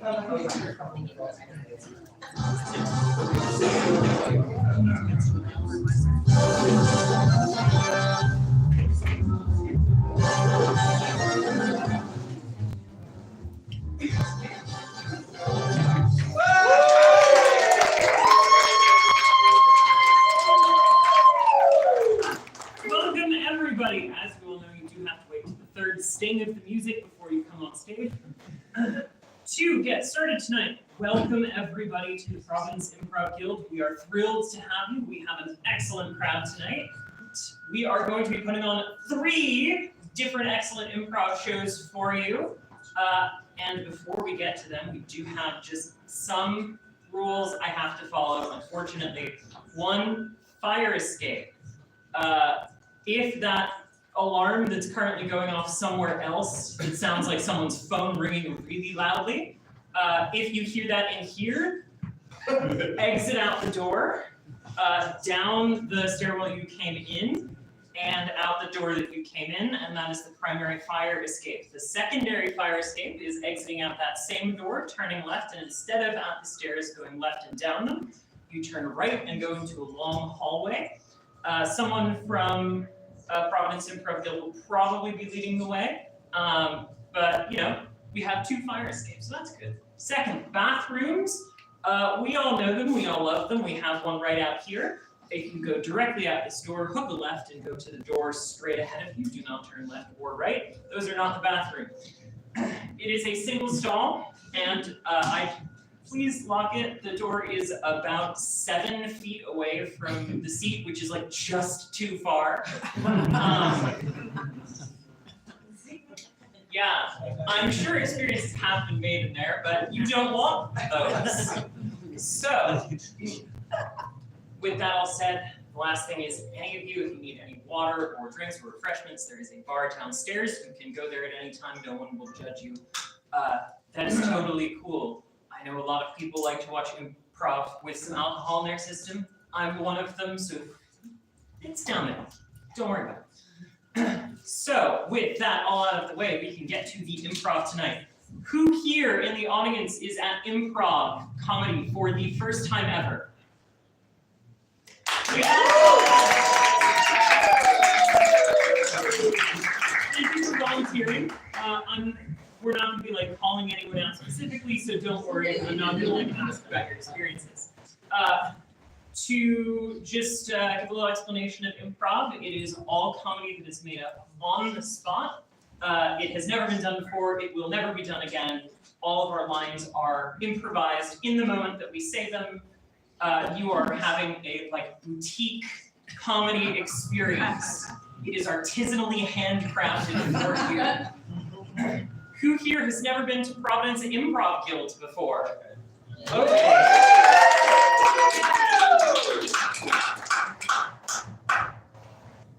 Welcome, everybody. As you all know, you do have to wait to the third sting of the music before you come on stage. To get started tonight, welcome everybody to the Providence Improv Guild. We are thrilled to have you. We have an excellent crowd tonight. We are going to be putting on 3 different excellent improv shows for you. And before we get to them, we do have just some rules I have to follow, unfortunately. 1, fire escape. If that alarm that's currently going off somewhere else, it sounds like someone's phone ringing really loudly. If you hear that in here, exit out the door, down the stairwell you came in, and out the door that you came in, and that is the primary fire escape. The secondary fire escape is exiting out that same door, turning left, and instead of out the stairs going left and down them, you turn right and go into a long hallway. Someone from Providence Improv Guild will probably be leading the way, but you know, we have 2 fire escapes, so that's good. Second, bathrooms. We all know them, we all love them. We have one right out here. You can go directly out this door, hook a left, and go to the door straight ahead of you. Do not turn left or right. Those are not the bathroom. It is a single stall, and please lock it. The door is about 7 feet away from the seat, which is like just too far. Yeah, I'm sure experiences have been made in there, but you don't want those. So, with that all said, the last thing is, any of you, if you need any water or drinks or refreshments, there is a bar downstairs. You can go there at any time. No one will judge you. That is totally cool. I know a lot of people like to watch improv with some alcohol in their system. I'm one of them, so it's down there. Don't worry about it. So, with that all out of the way, we can get to the improv tonight. Who here in the audience is at improv comedy for the first time ever? Thank you for volunteering. We're not going to be like calling anyone out specifically, so don't worry. I'm not going to ask about your experiences. To just give a little explanation of improv, it is all comedy that is made up on the spot. It has never been done before. It will never be done again. All of our lines are improvised in the moment that we say them. You are having a boutique comedy experience. It is artisanally handcrafted for you. Who here has never been to Providence Improv Guild before? Okay.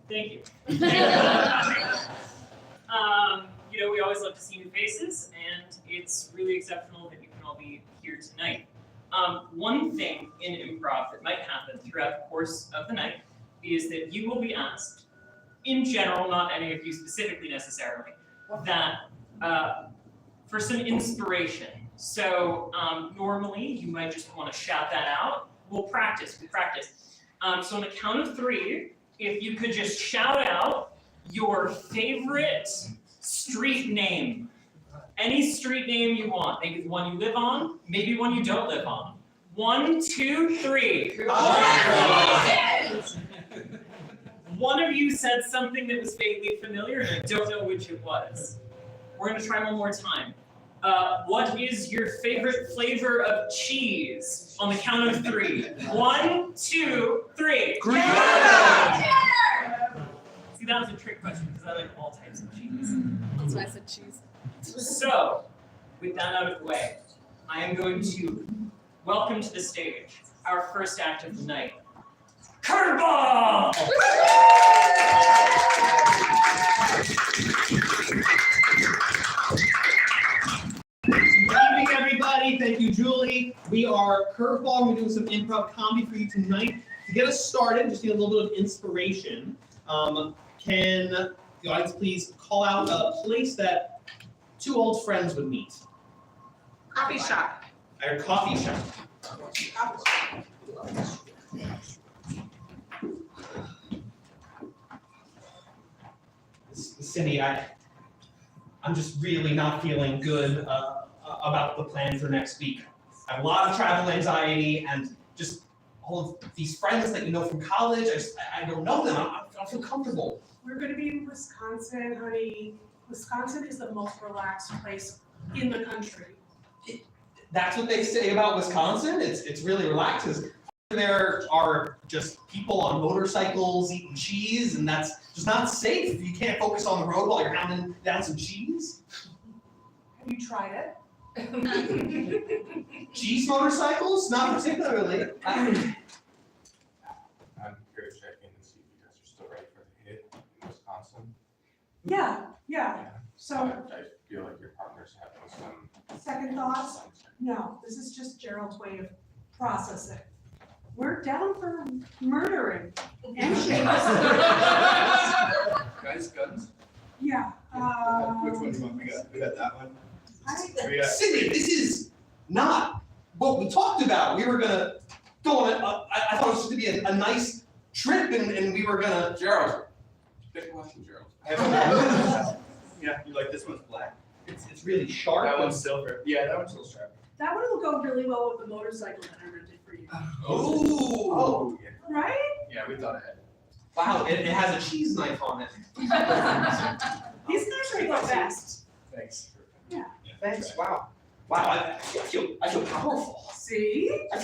Thank you. You know, we always love to see new faces, and it's really exceptional that you can all be here tonight. One thing in improv that might happen throughout the course of the night is that you will be asked, in general, not any of you specifically necessarily, that for some inspiration. So normally you might just want to shout that out. We'll practice. So on the count of 3, if you could just shout out your favorite street name. Any street name you want. Maybe the one you live on, maybe one you don't live on. 1, 2, 3. One of you said something that was vaguely familiar, and I don't know which it was. We're going to try one more time. What is your favorite flavor of cheese? On the count of 3. 1, 2, 3. See, that was a trick question because I like all types of cheese. That's why I said cheese. So, with that out of the way, I am going to welcome to the stage our first act of the night, Curveball! Good evening, everybody. Thank you, Julie. We are Curveball. We're doing some improv comedy for you tonight. To get us started, just need a little bit of inspiration. Can the audience please call out a place that 2 old friends would meet? A Coffee shop. At a coffee shop. Cindy, I'm just really not feeling good about the plan for next week. I have a lot of travel anxiety and just all of these friends that you know from college. I don't know them. I don't feel comfortable. We're gonna be in Wisconsin, honey. Wisconsin is the most relaxed place in the country. That's what they say about Wisconsin. It's really relaxed. 'Cause there are just people on motorcycles eating cheese, and that's just not safe. You can't focus on the road while you're hounding down some cheese. Have you tried it? Cheese motorcycles? Not particularly. I'm here to check in and see if you guys are still ready for the hit in Wisconsin. Yeah. So, I feel like your partner's having some. second thoughts? No, this is just Gerald's way of processing. We're down for murdering and shame. Guys, guns? Yeah, Which one do you want? We got that one. We got. Cindy, this is not what we talked about. We were gonna go on I thought it was going to be a nice trip and we were gonna. Gerald. Good question, Gerald. Yeah, you like this one's black. It's really sharp. That one's silver. Yeah, that one's still sharp. that one will go really well with the motorcycle that I rented for you. Oh, yeah. Right? Yeah, we thought ahead. wow, it has a cheese knife on it. These guys are the best. Thanks. Thanks. Wow, I feel powerful. See? I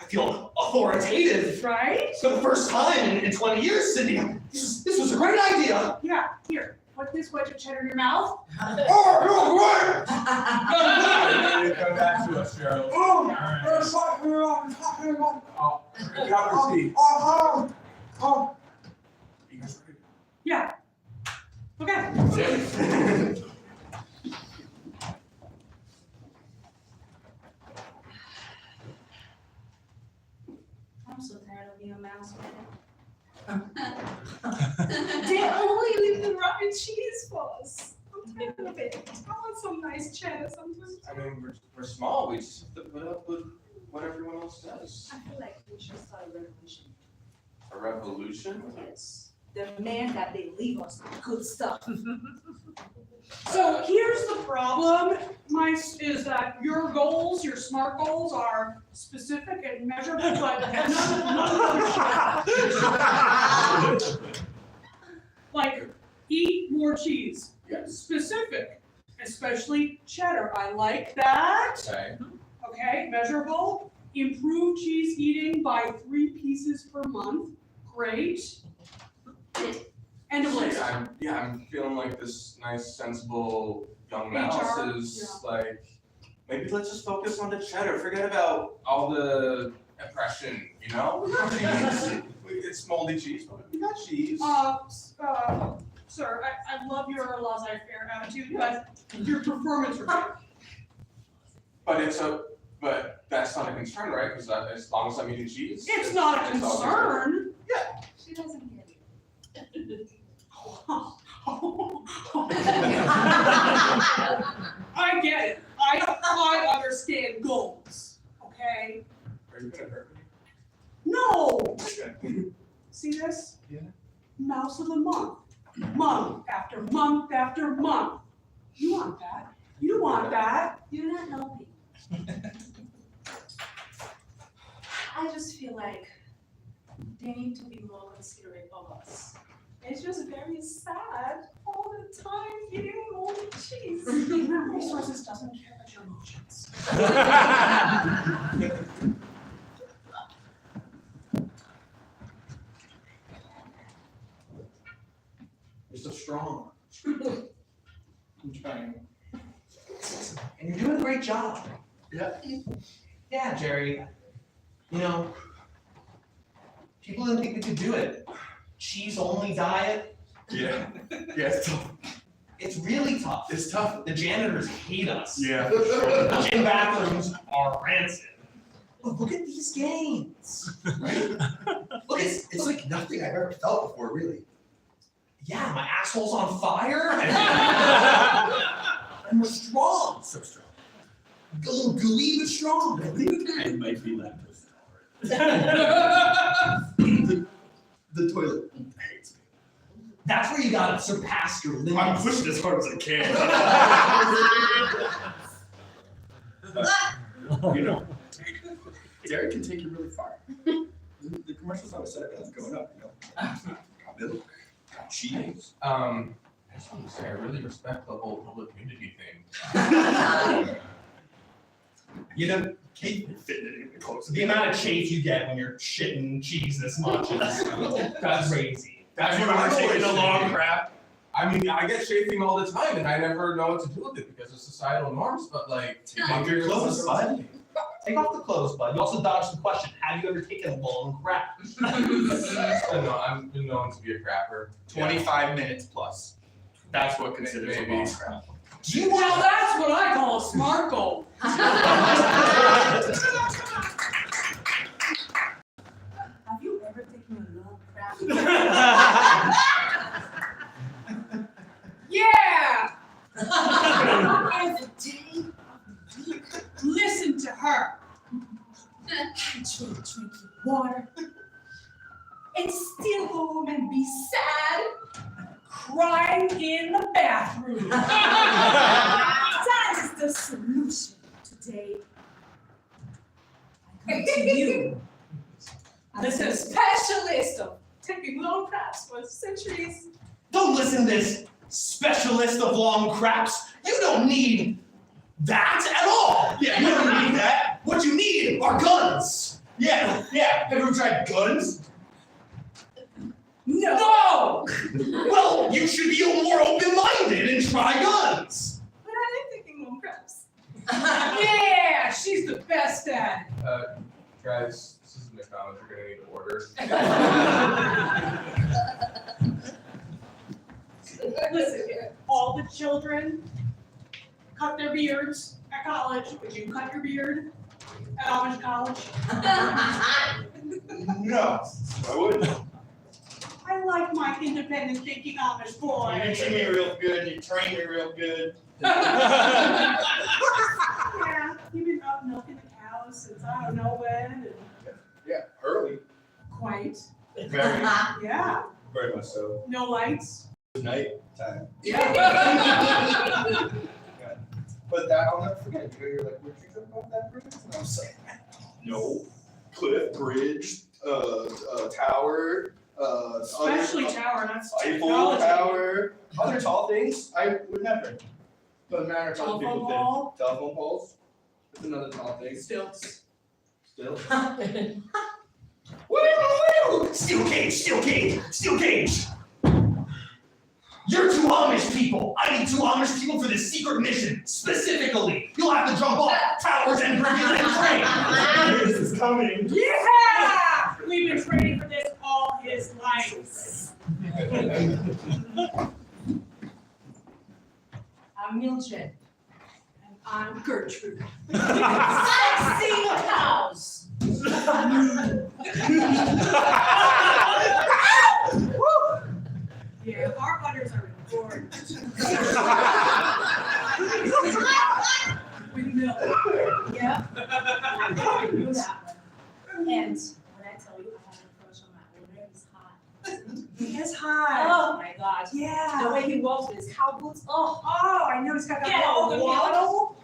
feel authoritative Right? for the first time in 20 years, Cindy. This was a great idea. Yeah, here, put this wedge of cheddar in your mouth. Oh, no way! Come back to us, Gerald. Oh, Alright. cup of tea. You guys ready? Yeah. Okay. I'm so tired of being a mouse. They only leave the rotten cheese for us. I'm tired of it. I want some nice cheddar sometimes. I mean, we're small. We just have to put up with what everyone else does. I feel like we should start a revolution. A revolution? Yes. Demand that they leave us good stuff. So here's the problem, Mice, is that your goals, your SMART goals are specific and measurable, but none of like, eat more cheese. Yes. Specific, especially cheddar. I like that. Okay. Okay, measurable. Improve cheese eating by 3 pieces per month. Great. End of list. I'm feeling like this nice, sensible young HR, mouse is like, maybe let's just focus on the cheddar. Forget about all the oppression, you know? Cheese. It's moldy cheese, but we got cheese. Sir, I love your laissez-faire attitude, but your performance review. But that's not a concern, right? Because as long as I'm eating cheese. It's not a all good. concern. She doesn't get it. I get it. I understand goals, okay? Are you gonna hurt me? No! Okay. See this? Yeah. Mouse of the month. Month after month after month. You want that. You want that. You're not helping. I just feel like they need to be more considerate of us. It's just very sad all the time eating all the cheese. Human resources doesn't care about your emotions. You're so strong. I'm trying. And you're doing a great job. Yeah. Yeah, Jerry. You know, people didn't think we could do it. Cheese only diet. Yeah. Yeah, it's tough. It's really tough. It's tough. The janitors hate us. Yeah, for sure. The gym bathrooms are rancid. But look at these gains. Right? Look, It's like nothing I've ever felt before, really. yeah, my asshole's on fire. And we're strong. So strong. A little gooey but strong. I think I might be lactose The toilet hurts me. That's where you gotta surpass your limits. I'm pushing as hard as I can. You know, Derek can take you really far. The commercials always said it's going up, you know. Got milk, got cheese. I just want to say I really respect the whole public nudity thing. You know, Kate can fit it in close. the amount of chafe you get when you're shitting cheese this much is that's crazy. That's when I'm taking a long crap. I mean, I get chafing all the time, and I never know what to do with it because of societal norms. But like, Take off your clothes, bud. Take off the clothes, bud. You also dodged the question. Have you ever taken a long crap? No, I'm been known to be a crapper. 25 minutes plus. That's what considers a Maybe. long crap. Well, that's what I call a smart goal. Have you ever taken a long crap? Yeah! Every day. Listen to her. I try to drink your water and still go home and be sad. Crying in the bathroom. That is the solution today. I come to you as a specialist of taking long craps for centuries. Don't listen to this specialist of long craps. You don't need that at all. Yeah, you don't need that. What you need are guns. Yeah. Have you ever tried guns? No! Well, you should be more open-minded and try guns. But I like taking long craps. Yeah, she's the best at it. Guys, this is McDonald's. You're gonna need to order. Listen, all the children cut their beards at college. Would you cut your beard at Amish college? No, I wouldn't. I like my independent thinking Amish boy. You treat me real good, you train me real good. Yeah, you've been out milking the cows since I don't know when. And Yeah, early. quite. Very, Yeah, very much so. no lights. Night time. Yeah. But that I'll never forget. You're like, where'd you jump off that bridge? And I was like, no. Cliff, bridge, tower, Especially tower, that's Eiffel technology. Tower, other tall things. I would never. Doesn't matter if other Telephone people did. pole. Telephone poles. That's another tall thing. Stilts. Still. Steel cage, steel cage, steel cage. You're two Amish people. I need two Amish people for this secret mission. Specifically, you'll have to jump off towers and bridges and trains. This is coming. Yeah! We've been training for this all his life. I'm Mildred. And I'm Gertrude. Sexy cows. Yeah, our butters are important. With milk. Yep. I knew that one. And when I tell you I have a crush on my owner, he's hot. He is high. Oh my God. The Yeah. way he walks with his cow boots. Oh. Oh, I know he's got that Yeah, all the little waddle.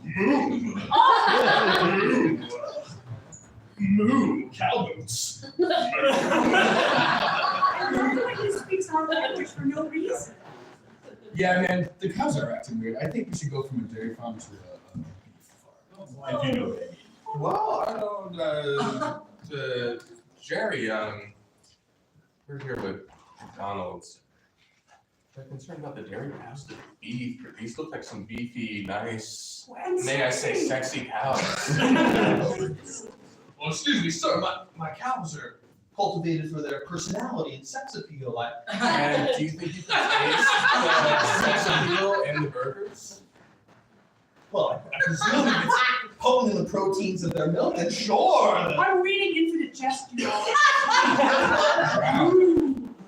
Moo, cow boots. I love when he speaks our language for no reason. Yeah, man, the cows are acting weird. I think we should go from a dairy farm to a beef farm. If you know it. Well, I know Jerry. We're here with McDonald's. They're concerned about the dairy cows, the beef. These look like some beefy, nice, may I say, sexy cows. Well, excuse me, sir. My cows are cultivated for their personality and sex appeal. And do you think you can taste the sex appeal in the burgers? Well, I presume if it's potent in the proteins of their milk, then sure. I'm reading infinite jest, you know. Wow.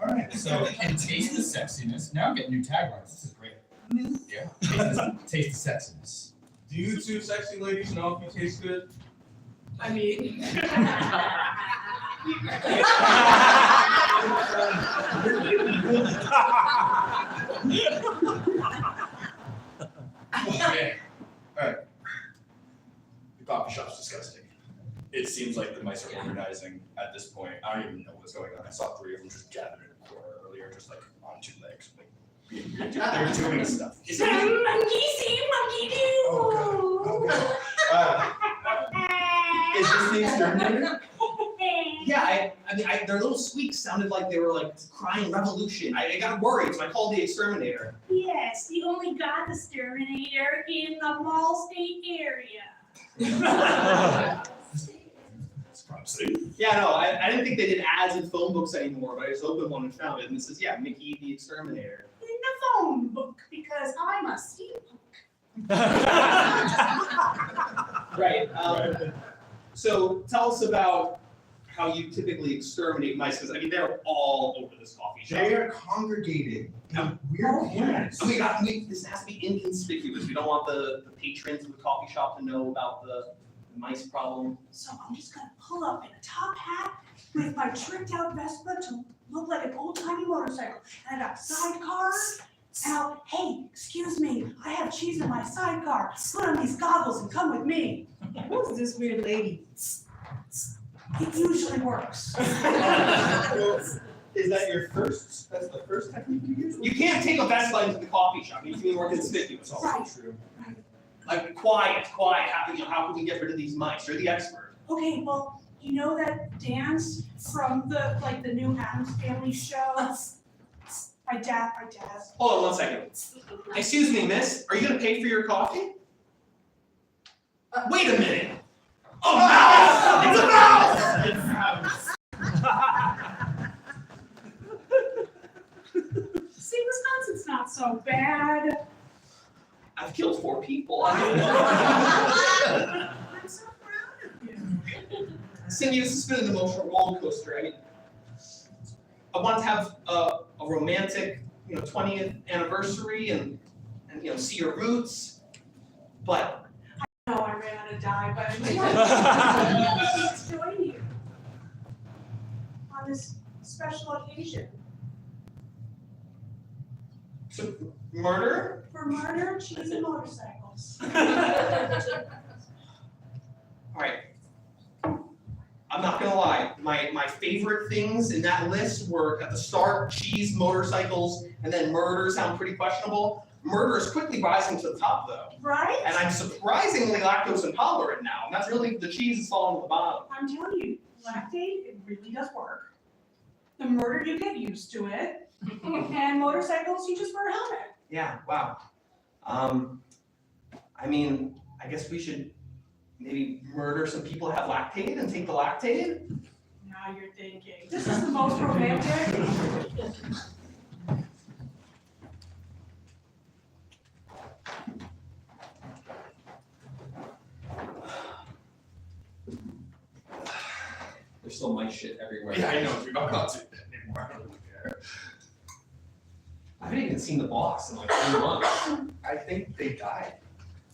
All right, so and taste the sexiness. Now I'm getting new taglines. This is great. Yeah. Taste the sexiness. Do you two sexy ladies know if you taste good? I mean. Okay. Alright. The coffee shop's disgusting. It seems like the mice are organizing at this point. I don't even know what's going on. I saw 3 of them just gathered in a corner earlier, just like on 2 legs. Like, being weird. They're doing stuff. Monkey see, monkey do. Oh, God. Is this the exterminator? Yeah, I mean, their little squeaks sounded like they were like crying revolution. I got worried, so I called the exterminator. Yes, the only god exterminator in the Mall State area. That's promising. Yeah, no, I didn't think they did ads in phone books anymore, but I just opened one and found it, and it says, yeah, Mickey the exterminator. In the phone book, because I'm a steampunk. Right. So tell us about how you typically exterminate mice, because I mean they're all over this coffee shop. They are congregated in weird corners. And this has to be inconspicuous. We don't want the patrons of the coffee shop to know about the mice problem. So I'm just gonna pull up in a top hat with my tricked out Vespa to look like an old timey motorcycle. And I got sidecars. And I'll, hey, excuse me, I have cheese in my sidecar. Put on these goggles and come with me. Who's this weird lady? It usually works. Is that your first? That's the first technique you use? You can't take a Vespa into the coffee shop. You need to be more conspicuous. Right. True. Like quiet. How can we get rid of these mice? You're the expert. Okay, well, you know that dance from the new Addams Family show? My dad. Hold on 1 second. Excuse me, miss. Are you gonna pay for your coffee? Wait a minute. Oh, mouse! It's a mouse! See, Wisconsin's not so bad. I've killed 4 people. I'm so proud of you. Cindy, this has been an emotional roller coaster. I mean, I want to have a romantic, 20th anniversary and see your roots, but I know I ran out of dye, but let's join you on this special occasion so murder? for murder, cheese, and motorcycles. All right. I'm not gonna lie, my favorite things in that list were at the start, cheese, motorcycles, and then murder sound pretty questionable. Murder is quickly rising to the top though. Right? And I'm surprisingly lactose intolerant now, and that's really, the cheese is falling to the bottom. I'm telling you, lactate, it really does work. The murder, you get used to it. And motorcycles, you just wear a helmet. Yeah, wow. I mean, I guess we should maybe murder some people that have lactate and take the lactate? Now you're thinking. This is the most romantic. There's still mice shit everywhere. Yeah, I know. I'm not doing that anymore. I don't really care. I haven't even seen the boss in like 3 months. I think they died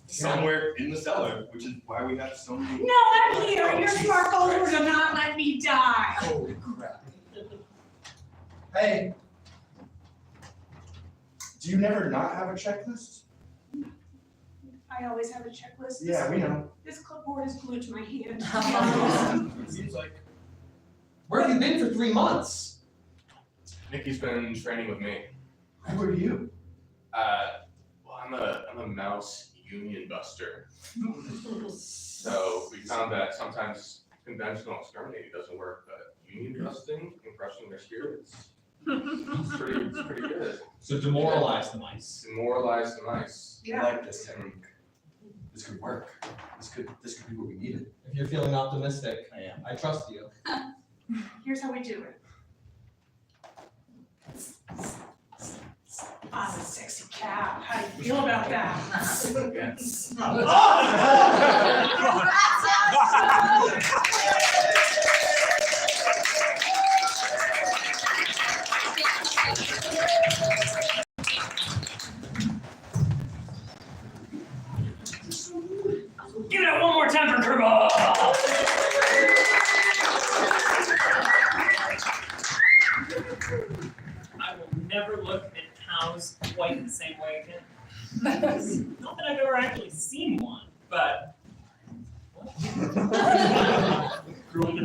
somewhere in the cellar, which is why we have so many. No, I'm here. Your smart followers will not let me die. Holy crap. Hey, Do you never not have a checklist? I always have a checklist. Yeah, we know. This clipboard is glued to my hand. It seems like. Where have you been for 3 months? Nikki's been training with me. Who are you? Well, I'm a mouse union buster. So we found that sometimes conventional exterminating doesn't work, but union busting and crushing their spirits, it's pretty good. So demoralize the mice. Demoralize the mice. I like this technique. This could work. This could be what we needed. If you're feeling optimistic, I am. I trust you. Here's how we do it. I'm a sexy cat. How do you feel about that?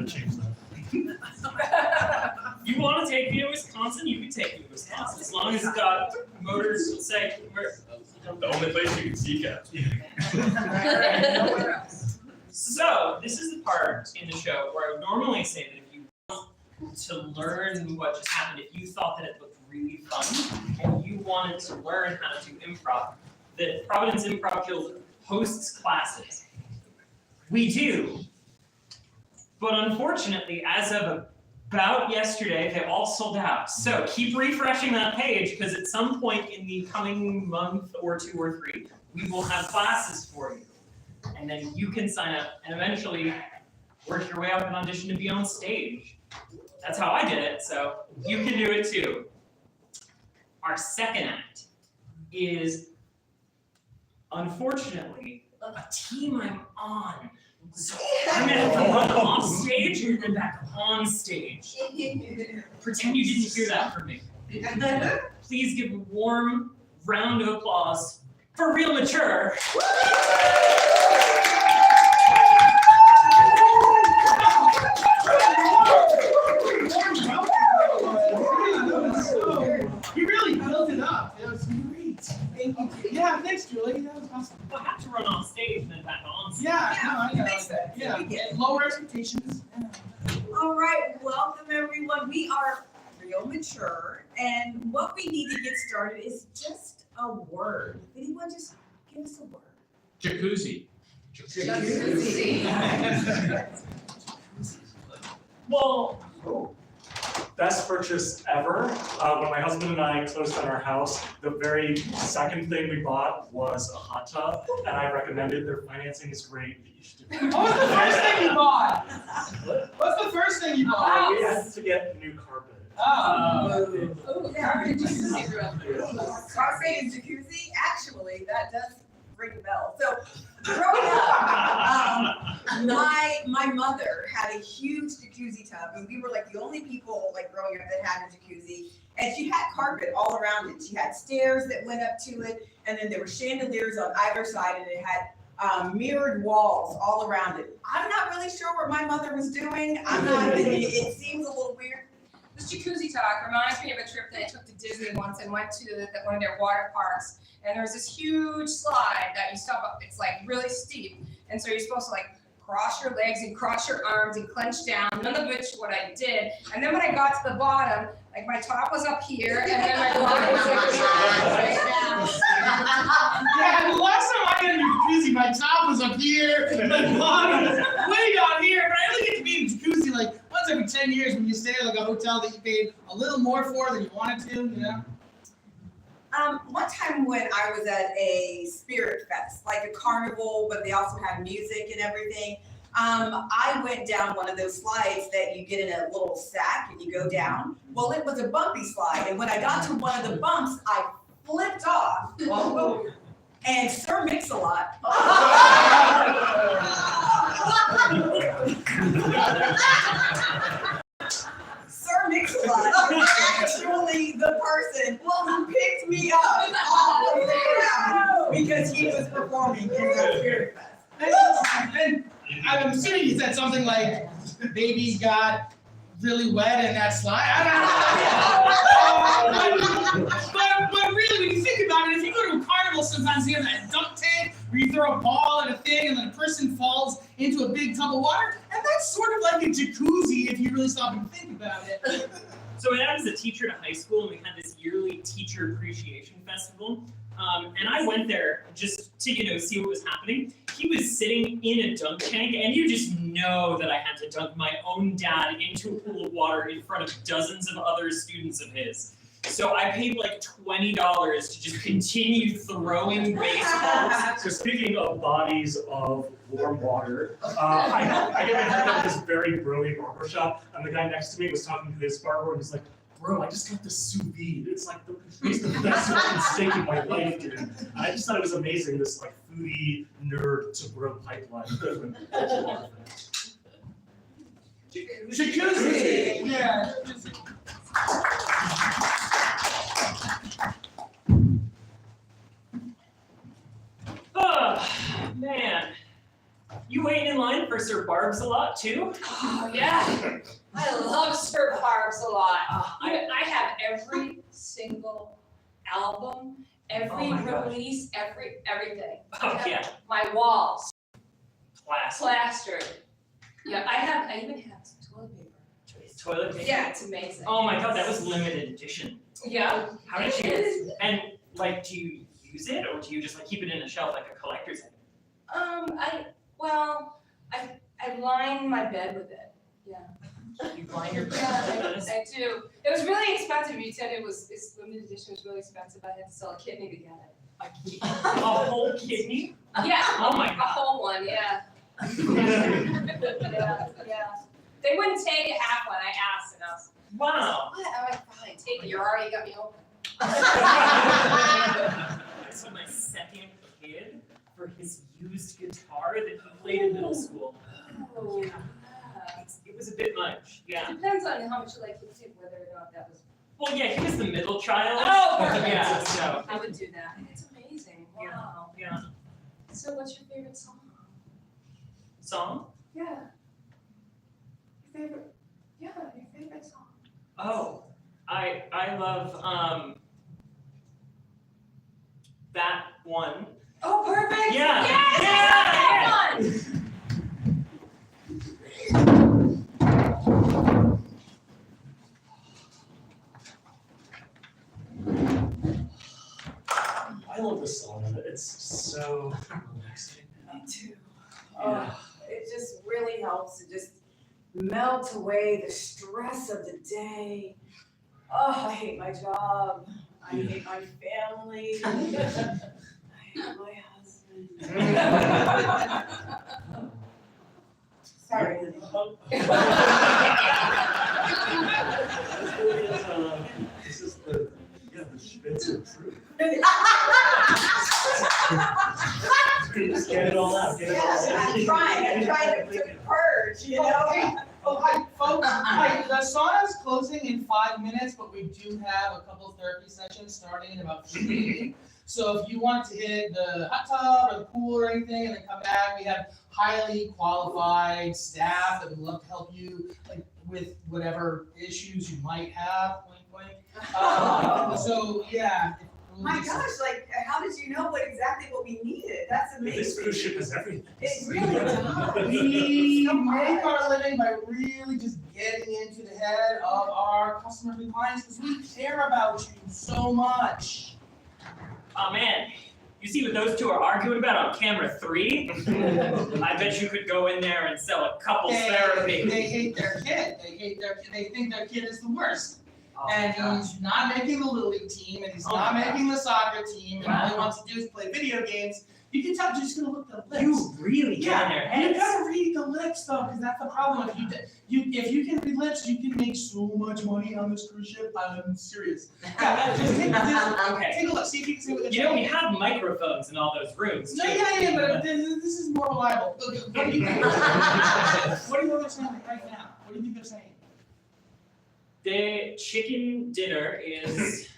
to change that. You want to take me to Wisconsin? You can take me to Wisconsin as long as it's got motors. Say The only place you can see cats. So this is the part in the show where I would normally say that if you want to learn what just happened, if you thought that it looked really fun and you wanted to learn how to do improv, that Providence Improv Guild hosts classes. We do. But unfortunately, as of about yesterday, they all sold out. So keep refreshing that page because at some point in the coming month or 2 or 3, we will have classes for you. And then you can sign up and eventually work your way up and audition to be on stage. That's how I did it, so you can do it too. Our second act is, unfortunately, a team I'm on. So I'm gonna come off stage and then back on stage. Pretend you didn't hear that from me. Please give a warm round of applause for Real Mature. You really built it up. That was great. Thank you. Yeah, thanks, Julie. That was awesome. I have to run off stage and then back on stage. Yeah, no, I know. makes sense. Yeah, We get it. lower expectations. All right, welcome everyone. We are Real Mature, and what we need to get started is just a word. Anyone just give us a word? Jacuzzi. Well, best purchase ever. When my husband and I closed on our house, the very second thing we bought was a hot tub, and I recommended their financing is great. You should do it. What was the first thing you bought? What's the first thing you bought? We had to get new carpet. Oh. Carpet and jacuzzi, actually, that does ring a bell. So, growing up, my mother had a huge jacuzzi tub, and we were like the only people like growing up that had a jacuzzi. And she had carpet all around it. She had stairs that went up to it, and then there were chandeliers on either side, and it had mirrored walls all around it. I'm not really sure what my mother was doing. It seems a little weird. This jacuzzi talk reminds me of a trip that I took to Disney once and went to one of their water parks. And there was this huge slide that you stop up. It's like really steep. And so you're supposed to like cross your legs and cross your arms and clench down, none of which what I did. And then when I got to the bottom, like my top was up here and then my bottom was like right down. Yeah, the last time I had a jacuzzi, my top was up here, my bottom was way down here, but I only get to be in a jacuzzi like once every 10 years when you stay at like a hotel that you paid a little more for than you wanted to, you know? One time when I was at a spirit fest, like a carnival, but they also had music and everything, I went down one of those slides that you get in a little sack and you go down. Well, it was a bumpy slide, and when I got to one of the bumps, I flipped off. And Sir Mix-a-Lot. Sir Mix-a-Lot was actually the person who picked me up off of the ground because he was performing in the Spirit Fest. And I'm assuming he said something like, baby got really wet in that slide. I don't know. But really, when you think about it, if you go to a carnival, sometimes you have that dunk tank where you throw a ball at a thing and then a person falls into a big tub of water. And that's sort of like a jacuzzi if you really stop and think about it. So I was a teacher at a high school, and we had this yearly teacher appreciation festival. And I went there just to, see what was happening. He was sitting in a dunk tank, and you just know that I had to dunk my own dad into a pool of water in front of dozens of other students of his. So I paid like $20 to just continue throwing baseballs. So speaking of bodies of warm water, I get my haircut at this very brilliant barber shop, and the guy next to me was talking to his barber, and he's like, "Bro, I just got this sous vide. It's like the best fucking steak in my life, dude." And I just thought it was amazing, this like foodie nerd to bro pipeline. Jacuzzi! Yeah, jacuzzi. Oh, man. You wait in line for Sir Barb's a lot too? Oh, yeah. I love Sir Barb's a lot. I I have every single album, every Oh my gosh. release, everything. Oh yeah, My walls classic. plastered. Yeah, I even have some toilet paper. Toilet paper. Yeah, it's amazing. Oh my god, that was limited edition. Yeah. How did you? And like, do you use it or do you just like keep it in a shelf like a collector's item? I line my bed with it. Yeah. You line your Yeah, bed. I do. It was really expensive. You said it's limited edition was really expensive. I had to sell a kidney to get it. A whole kidney? Yeah. Oh my A god. whole one, yeah. Yeah. They wouldn't take a half one. I asked and I was Wow. like, what? I'm like, fine, take it. You already got me open. So my second kid for his used guitar that he played in middle school. Oh, yeah. It was a bit much, yeah. Depends on how much you like it too, whether or not that was. Well, yeah, he was the middle child. Oh, perfect. Yeah, so. I would do that. It's amazing. Wow. Yeah. So what's your favorite song? Song? Yeah. Your favorite song. Oh, I love that one. Oh, perfect. Yeah. Yes. Yeah. That one. I love this song. It's so relaxing. Me too. Yeah. It just really helps to just melt away the stress of the day. Oh, I hate my job. I hate my family. I hate my husband. Sorry. This is the schmitz of truth. Just get it all out. Get it all out. I'm trying to purge, you know? Oh, hi, folks. Hi, the sauna's closing in 5 minutes, but we do have a couple of therapy sessions starting in about 15. So if you want to hit the hot tub or the pool or anything and then come back, we have highly qualified staff that would love to help you like with whatever issues you might have. Wink, wink. So yeah. My gosh, like, how did you know exactly what we needed? That's amazing. This cruise ship has everything. It really does. We So much. make our living by really just getting into the head of our customers and clients because we care about you so much. Oh man, you see what those two are arguing about on camera 3? I bet you could go in there and sell a couples therapy. They hate their kid. They think their kid is the worst. Oh, And God. he's not making the Little League team, and he's Oh, not my making the soccer team, and all he Wow. wants to do is play video games. You can tell just gonna look at the lips. You really get in their You heads. gotta read the lips though, because that's the problem. If you can read lips, you can make so much money on this cruise ship. I'm serious. Yeah, just Okay. take a look. See if you can see what they're You know, we saying. have microphones in all those rooms No, too. yeah, but this is more reliable. Look, what do you think? What do you think they're saying right now? What do you think they're saying? The chicken dinner is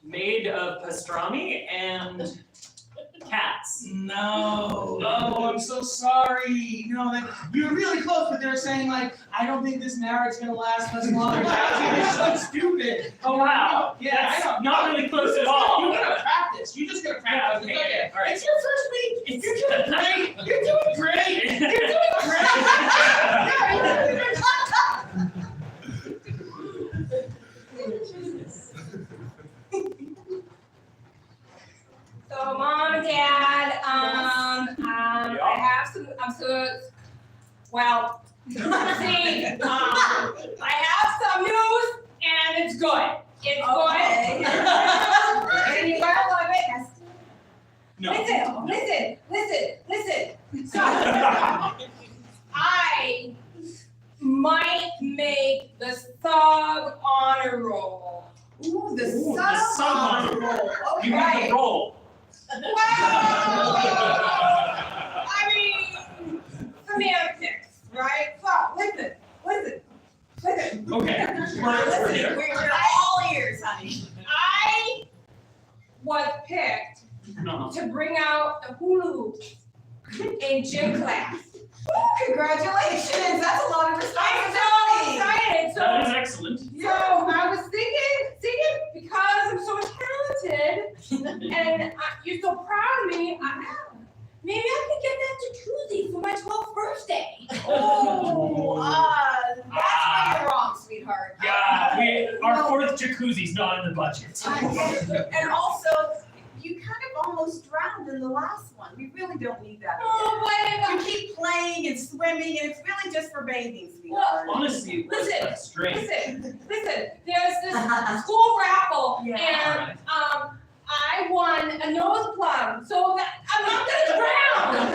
made of pastrami and cats. No, I'm so sorry. No, you're really close, but they're saying like, I don't think this marriage is gonna last much longer. That's so stupid. Oh wow. Yeah, That's I know. not really close at all. You gotta practice. You just gotta practice. Yeah, It's okay, all right. It's your first week. You're doing great. You're doing great. You're doing great. Yeah, you're doing great. So mom and dad, I have some, well, see, I have some news and it's good. It's Okay. good. And you gotta love it. No. Listen. So, I might make the sub honor roll. Ooh, the Ooh, sun. the sun. You have the roll. Well, I mean, semantics, right? So, listen. Okay. Listen, we're all ears, honey. I was picked No. to bring out the hula hoops in gym class. Congratulations, that's a lot of I'm so responsibility. excited. That is excellent. So I was thinking because I'm so talented and you're so proud of me, maybe I could get that jacuzzi for my 12th birthday. Oh, that's where you're wrong, sweetheart. Yeah, our fourth jacuzzi's not in the budget. And also, you kind of almost drowned in the last one. We really don't need that. Oh, whatever. You keep playing and swimming, and it's really just for bathing, sweetheart. Honestly, it was Listen, strange. Listen, there's this school raffle Yeah. and I won a nose plum, so that I'm not gonna drown.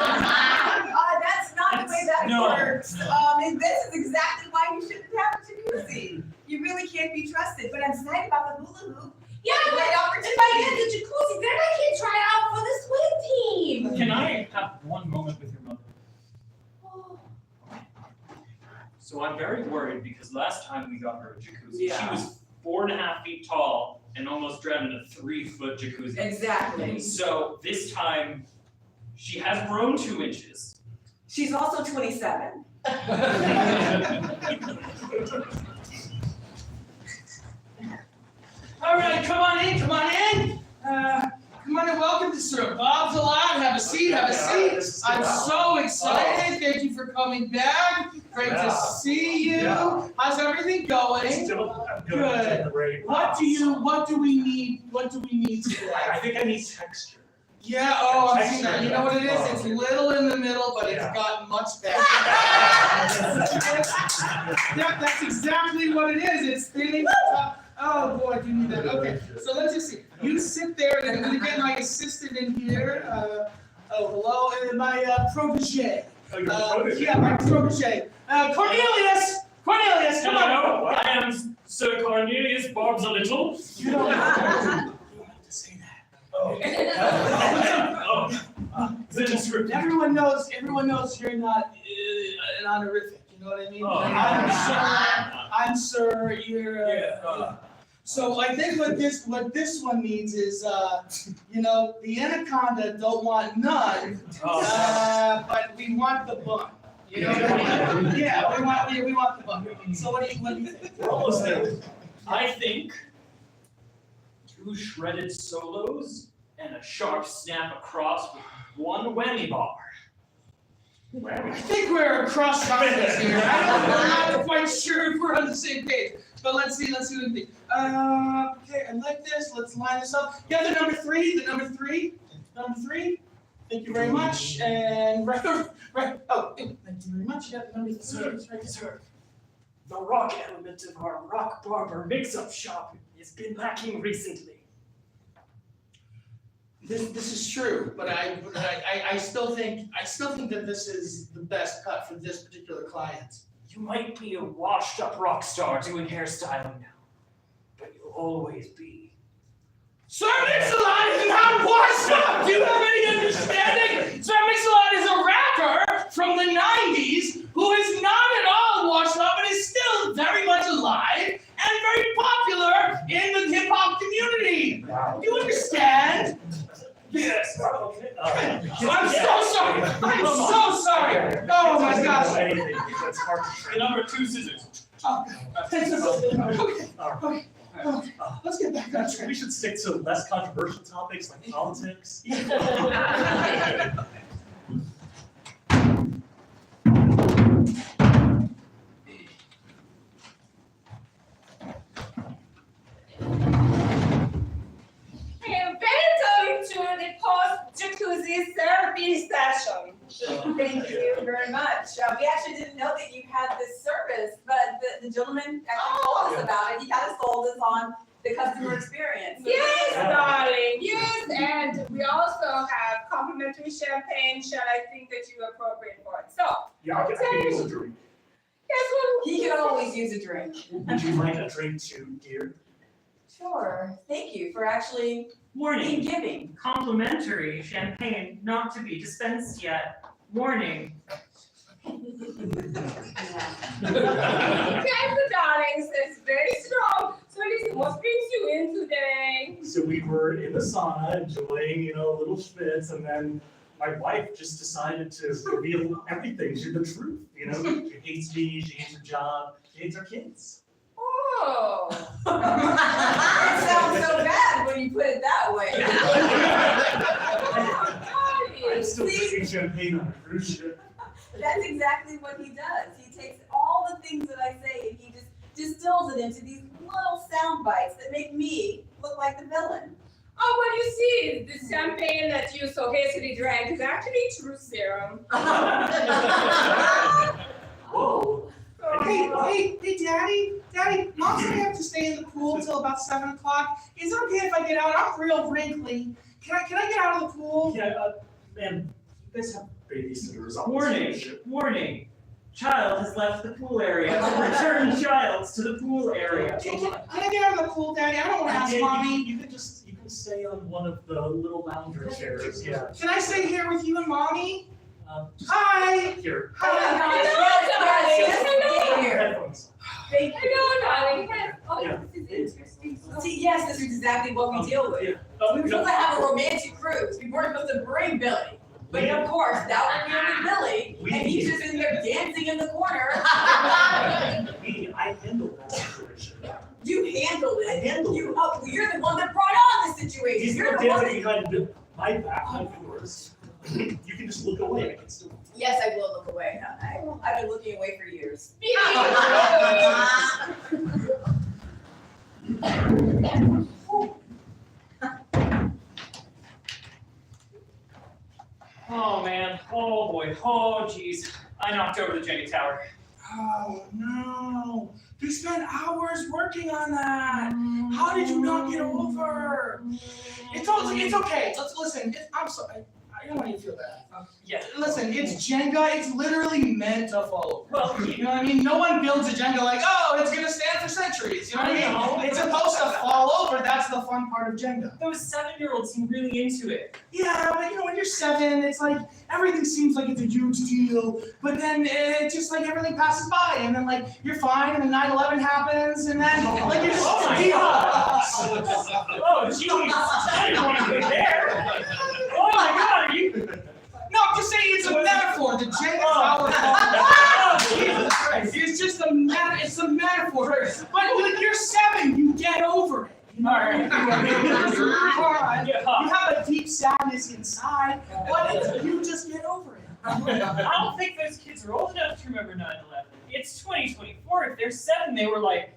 That's not the way that No. works. And this is exactly why you shouldn't have a jacuzzi. You really can't be trusted, but I'm excited about the hula hoop. Yeah, but Great if opportunity. I get the jacuzzi, then I can try out for the swim team. Can I have one moment with your mother? Oh. So I'm very worried because last time we got her a jacuzzi, she Yeah. was 4.5 feet tall and almost drowned in a 3-foot jacuzzi. Exactly. So this time, she has grown 2 inches. She's also 27. All right, come on in, come on in. Come on and welcome to Sir Bob's Alive. Have a seat, have a seat. I'm so excited. Thank you for coming back. Great to see you. How's everything going? Still, I'm good. Good. Great. What do we need today? I think I need texture. Yeah, I've seen that. You know what it is? It's little in the middle, but it's gotten much better. That's exactly what it is. It's thinning. Oh boy, do you need that? Okay, so let's just see. You sit there, and I'm gonna get my assistant in here. Hello, and my protege. Oh, you're protege. Yeah, my protege. Cornelius, come on. Hello, I am Sir Cornelius Barbs a little. You don't have to say that. Everyone knows you're not an honorific. You know what I mean? I'm sir. You're. So I think what this one needs is, the anaconda don't want none, but we want the bun. You know what I mean? Yeah, we want the bun. So what do you think? We're almost there. I think 2 shredded solos and a sharp snap across with 1 whammy bar. I think we're across confidence here. I'm not quite sure if we're on the same page. But let's see what we think. Okay, I like this. Let's line this up. Yeah, the number three. Thank you very much. And right. Oh, thank you very much. Yeah, number 3. Sir, the rock element of our rock barber mix-up shop has been lacking recently. This is true, but I still think that this is the best cut for this particular client. You might be a washed-up rock star doing hairstyling now, but you'll always be. Sir Mix-a-Lot is not washed up! Do you have any understanding? Sir Mix-a-Lot is a rapper from the 90s who is not at all washed up and is still very much alive and very popular in the hip-hop community. Wow. Do you understand? Yes. Okay. I'm so sorry. I'm so sorry. Oh my gosh. Anything, that's hard to The number 2 scissors. Okay. Let's get back on track. We should stick to less controversial topics like politics. Jacuzzi therapy session. Thank you very much. We actually didn't know that you had this service, but the gentleman actually told us about it. He kind of sold us on the customer experience. Yes, darling. Yes, and we also have complimentary champagne. Shall I think that you are appropriate for it? So, Yeah, I can use a drink. guess what? He can always use a drink. Would you like a drink too, dear? Sure. Thank you for actually being Warning, giving. complimentary champagne not to be dispensed yet. Warning. Guys, the darlings, it's very strong. So listen, what brings you in today? So we were in the sauna enjoying, a little schmitz, and then my wife just decided to reveal everything to the truth. You know, she hates me, she hates her job, she hates her kids. Oh. It sounds so bad when you put it that way. I'm still See? drinking champagne on a cruise ship. That's exactly what he does. He takes all the things that I say and he just distills it into these little sound bites that make me look like the villain. Oh, what you see, the champagne that you so hastily drank is actually true serum. Whoa. Hey, Daddy, Mom said I have to stay in the pool till about 7 o'clock. Is it okay if I get out? I'm real wrinkly. Can I get out of the pool? Yeah, man, you guys have babysitters on Warning, this ship. warning. Child has left the pool area. Return child to the pool area. Can I get out of the pool, Daddy? I don't want to ask Yeah, Mommy. you can stay on one of the little lounger chairs, yeah. Can I stay here with you and Mommy? Just Hi. here. Oh my gosh, yes, get here. Headphones. Thank you. Hello, darling. Oh, Yeah. this is interesting. See, yes, this is exactly what we deal with. Yeah. We were supposed to have a romantic cruise. We weren't supposed to bring Billy. But of course, now we're here with Billy, and he's just in there dancing in the corner. I handled that situation. You handled it. I handled You, it. oh, you're the one that brought on the situation. He's You're not the one dancing that... behind my back, not yours. You can just look away. I can still. Yes, I will look away. I've been looking away for years. Oh man, oh boy, oh geez. I knocked over the Jenny Tower. Oh no! You spent hours working on that. How did you not get over? It's okay. Let's listen. I'm sorry. I don't want you to feel bad. Yeah. Listen, it's Jenga. It's literally meant to fall over. Well, You know what I mean? No one builds a Jenga like, oh, it's gonna stand for centuries. You know what I mean? It's supposed to fall over. That's the fun part of Jenga. those 7-year-olds seem really into it. Yeah, but you know, when you're 7, it's like everything seems like it's a huge deal. But then it's just like everything passes by, and then like you're fine, and then 9/11 happens, and then like you're just Oh my Oh geez, I didn't want to be there. Oh my god, are you? No, I'm just saying it's a metaphor. The Jenga tower. Oh, Jesus Christ. It's just a it's a metaphor. But when you're 7, you get over it. You know? Alright. You have a deep sadness inside, but you just get over it. I don't think those kids are old enough to remember 9/11. It's 2024. If they're 7, they were like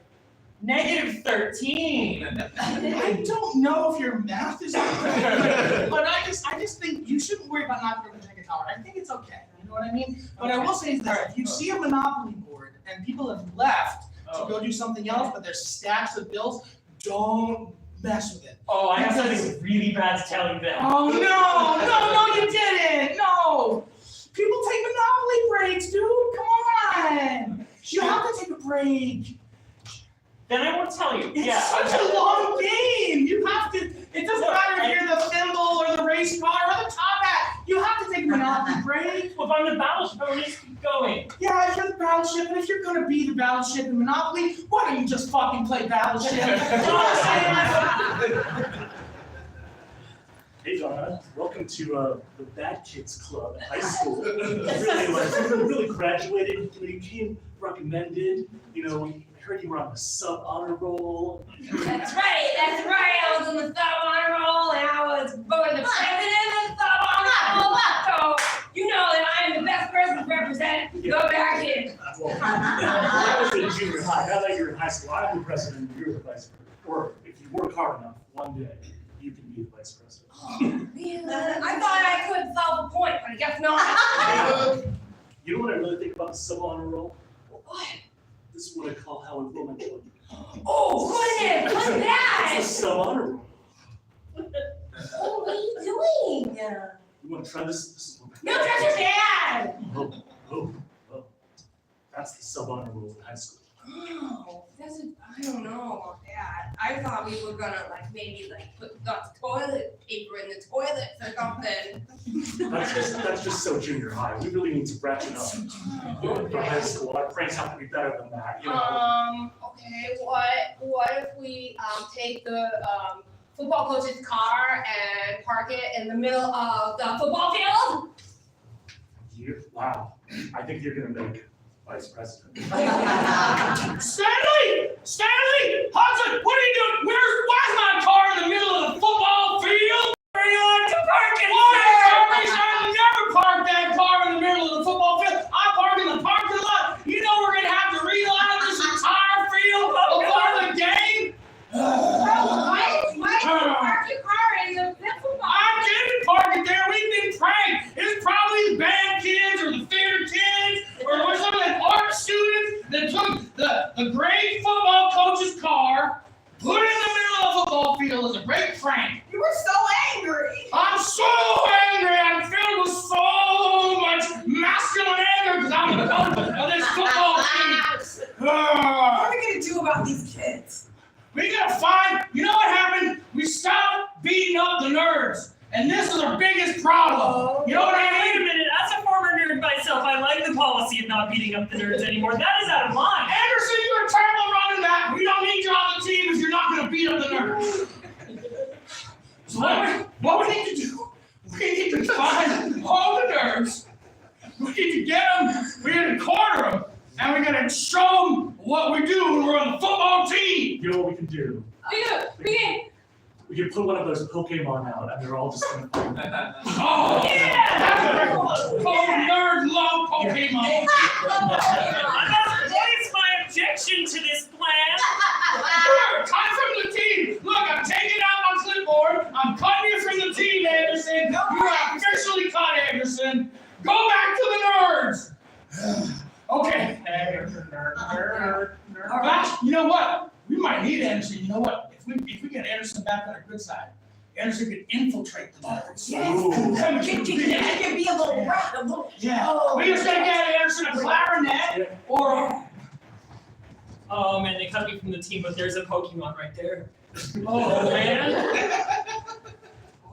-13. I don't know if your math is correct, but I just think you shouldn't worry about not getting the Jenga tower. I think it's okay. You know what I mean? But I will say is that if you see a Monopoly board and people have left to go do something else, but there's stacks of bills, don't mess with it. Oh, I have something really bad to tell you then. Oh no, you didn't. No. People take Monopoly breaks, dude. Come on. You have to take a break. Then I won't tell you. It's such a long game. You have to. It doesn't matter if you're the thimble or the race car or the top hat. You have to take a Monopoly break. Well, if I'm the battleship, I want to just keep going. Yeah, if you're the battleship, and if you're gonna be the battleship in Monopoly, why don't you just fucking play battleship? You know what I'm saying? Hey Donna, welcome to the Bad Kids Club at high school. Really graduated. You came recommended. You know, I heard you were on the sub honor roll. That's right. I was in the sub honor roll, and I was voted the president of the sub honor roll. So you know that I am the best person to represent the Bad Kids. Well, I was in junior high. Now that you're in high school, I'm the president. You're the vice president. Or if you work hard enough, one day you can be the vice president. Oh, man, I thought I could solve a point, but I guess not. You know what I really think about the sub honor roll? What? This is what I call how a woman should. Oh, goodness, what's that? It's a sub honor roll. What are you doing? You want to try this? This is what No, that's your dad! Oh. That's the sub honor roll in high school. Oh, I don't know about that. I thought we were gonna maybe put the toilet paper in the toilet or something. That's just so junior high. We really need to branch it up. For high school, our pranks have to be better than that, you know. Okay, what if we take the football coach's car and park it in the middle of the football field? Wow. I think you're gonna make Vice President. Stanley! Stanley! Hudson, what are you doing? Why's my car in the middle of the football field? Where you like to park it, Why, sir? I never park that car in the middle of the football field. I park in the parking lot. You know we're gonna have to reline this entire field before the game? Why did you park your car in the football? I didn't park it there. We've been pranked. It's probably the band kids or the theater kids or some of the art students that took the great football coach's car, put it in the middle of the football field as a great prank. You were so angry. I'm so angry. I'm filled with so much masculine anger because I'm the coach of this football team. What are we gonna do about these kids? We gotta find, you know what happened? We stopped beating up the nerds. And this is our biggest problem. You know what I Wait a mean? minute, as a former nerd myself, I like the policy of not beating up the nerds anymore. That is out of line. Anderson, you're a terrible running back. We don't need you on the team if you're not gonna beat up the nerds. So what we need to do, we need to find all the nerds. We need to get them, we need to corner them, and we're gonna show them what we do when we're on the football team. You know what we can do? We can put one of those Pokemon out, and they're all just gonna fight. Oh, yeah! Oh, nerds love Pokemon. I must voice my objection to this plan. Sure, cut from the team. Look, I'm taking out my clipboard. I'm cutting you from the team, Anderson. You are officially cut, Anderson. Go back to the nerds. Okay. Gosh, you know what? We might need Anderson. You know what? If we get Anderson back on our good side, Anderson could infiltrate the nerds. Yes. Can be a little rat, a little. Yeah. Oh. We just gotta get Anderson a clarinet or. Oh man, they cut me from the team, but there's a Pokemon right there. Oh man.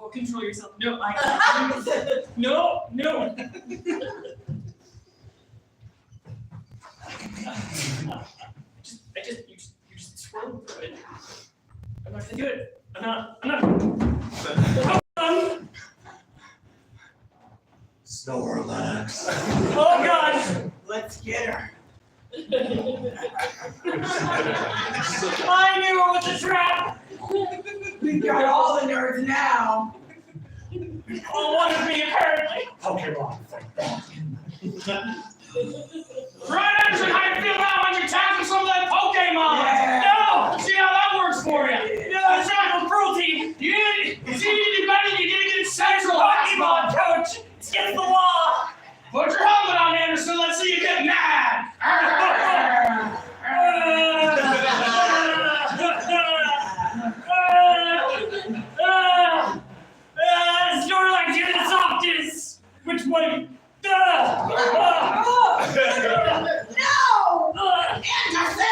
Oh, control yourself. No, No. You just swirl through it. I'm not gonna do it. I'm not. Snorlax. Oh god. Let's get her. I knew it was a trap. We've got all the nerds now. Oh, one of me apparently. Pokemon. Right, Anderson, how you feel now when you're tackling some of that Pokemon? Yeah. No. See how that works for you? No, it's not cruelty. You didn't get sexual Pokemon, Pokemon. coach. It's against the law. Put your helmet on, Anderson. Let's see you get mad. Snorlax, you're the softest. Which one? No! Anderson!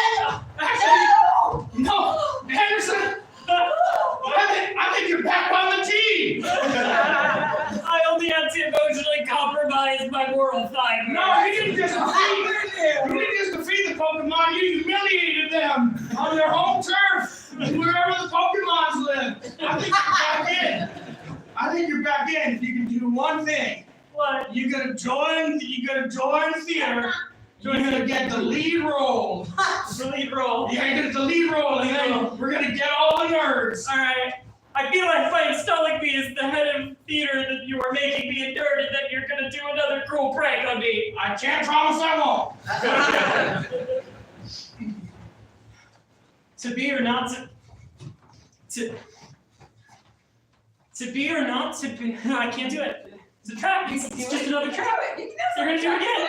No, Anderson. I think you're back on the team. I only had to emotionally compromise my moral fiber. No, you didn't just defeat the Pokemon. You humiliated them on their home turf, wherever the Pokemons live. I think you're back in. If you can do one thing. What? You gotta join theater. You're gonna get the lead role. The lead role. Yeah, you get the lead role, and then we're gonna get all the nerds. All right. I feel like by installing me as the head of theater that you are making me a nerd and that you're gonna do another cruel prank on me. I can't promise I won't. To be or not to be or not to be. No, I can't do it. It's a trap. It's just another trap. They're gonna do it again.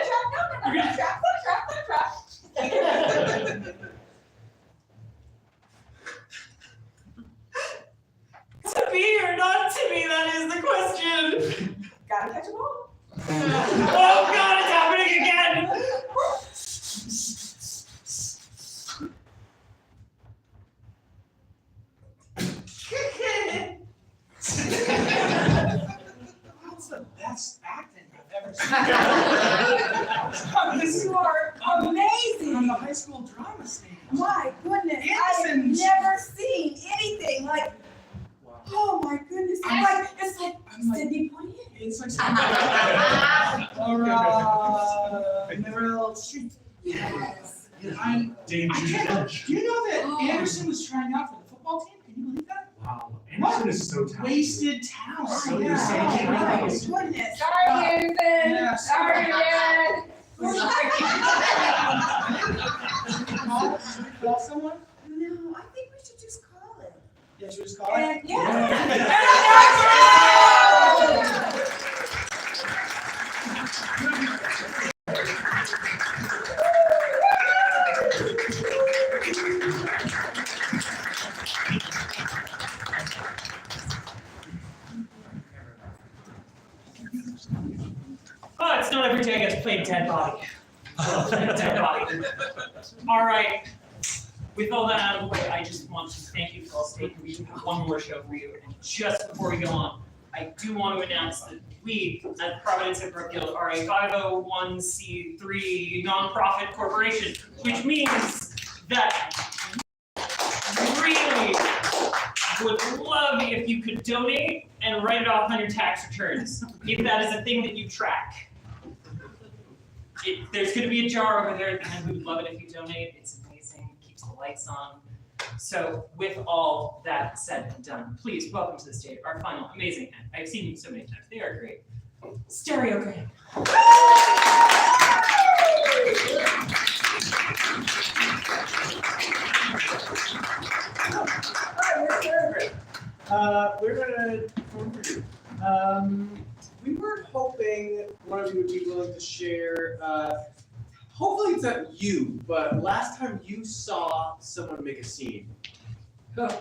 To be or not to be, that is the question. Gotta catch them all. Oh god, it's happening again. That's the best acting I've ever seen. You are amazing. On the high school drama stage. My goodness, I have Anderson's- never seen anything like. Oh my goodness! It's like Sydney Poitier. It's like I've never real street. Yes. I'm, Dangerous I can't, edge. do you know that Anderson was trying out for the football team? Can you believe that? Wow. Anderson is so talented. Wasted talent. So Yeah. insane. Oh my Right. goodness. Sorry, Anderson. Yeah, Sorry, man. Should we call someone? No, I think we should just call it. Yeah, should we just call it? Oh, it's not every day I get to play dead body. Dead body. All right. With all that out of the way, I just want to thank you for all staying. We have one more show for you. And just before we go on, I do want to announce that we at Providence Improv Guild are a 501c3 nonprofit corporation, which means that we really would love if you could donate and write it off on your tax returns, if that is a thing that you track. There's going to be a jar over there at the end. We would love it if you donate. It's amazing. It keeps the lights on. So with all that said and done, please welcome to the stage our final amazing act. I've seen them so many times. They are great. Stereogram. We're gonna perform for you. We were hoping one of you would be willing to share. Hopefully it's not you, but last time you saw someone make a scene. Good.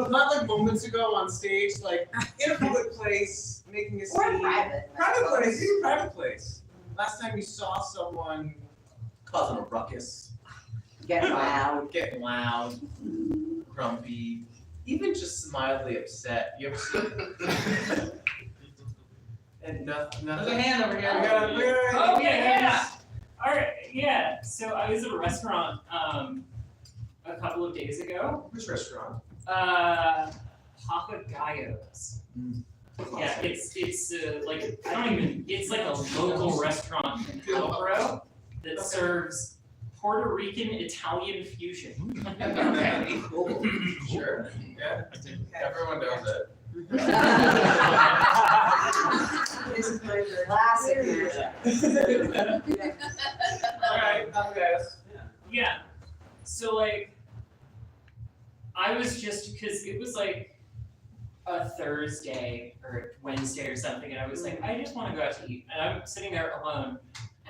Not like moments ago on stage, like in a public place, making a scene. Or private. Private place, even private place. Last time you saw someone causing a ruckus. Get loud. Getting loud, grumpy, even just mildly upset. You ever see? And nothing. There's a hand over here. Oh, yeah. All right, yeah. So I was at a restaurant a couple of days ago. Which restaurant? Papagayos. Yeah, it's like I don't even. It's like a local restaurant in Hillsborough that serves Puerto Rican Italian fusion. Okay, cool. Sure. Yeah. Everyone knows it. This is my classic. Alright, guys. Yeah. So like, I was just because it was like a Thursday or Wednesday or something, and I was like, I just want to go out to eat, and I'm sitting there alone,